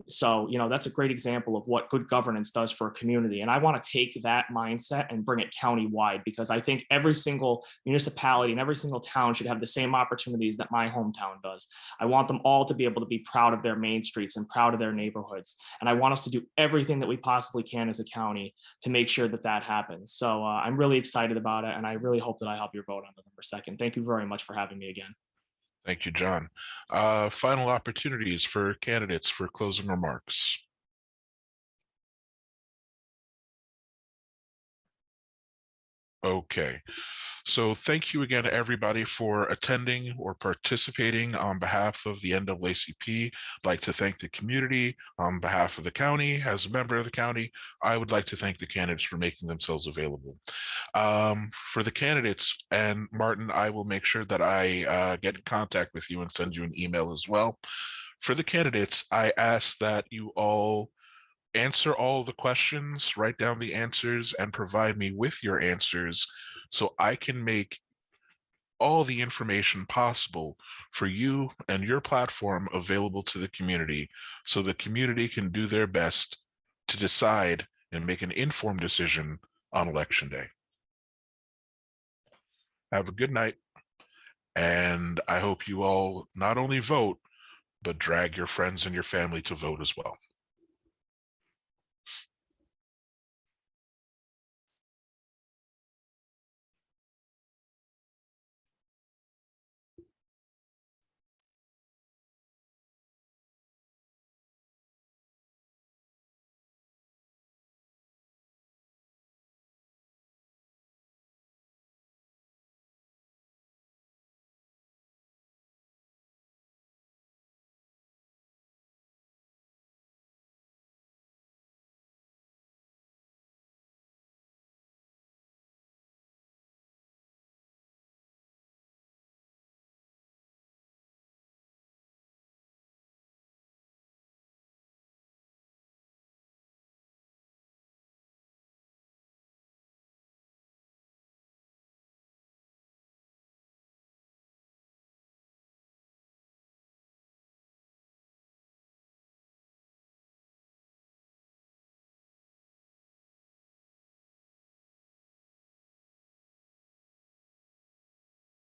So that's a great example of what good governance does for a community. And I want to take that mindset and bring it county-wide, because I think every single municipality and every single town should have the same opportunities that my hometown does. I want them all to be able to be proud of their main streets and proud of their neighborhoods. And I want us to do everything that we possibly can as a county to make sure that that happens. So I'm really excited about it, and I really hope that I help your vote on November 2nd. Thank you very much for having me again. Thank you, John. Final opportunities for candidates for closing remarks. Okay, so thank you again to everybody for attending or participating on behalf of the NAACP. I'd like to thank the community on behalf of the county. As a member of the county, I would like to thank the candidates for making themselves available. For the candidates, and Martin, I will make sure that I get in contact with you and send you an email as well. For the candidates, I ask that you all answer all the questions, write down the answers, and provide me with your answers so I can make all the information possible for you and your platform available to the community, so the community can do their best to decide and make an informed decision on Election Day. Have a good night, and I hope you all not only vote, but drag your friends and your family to vote as well.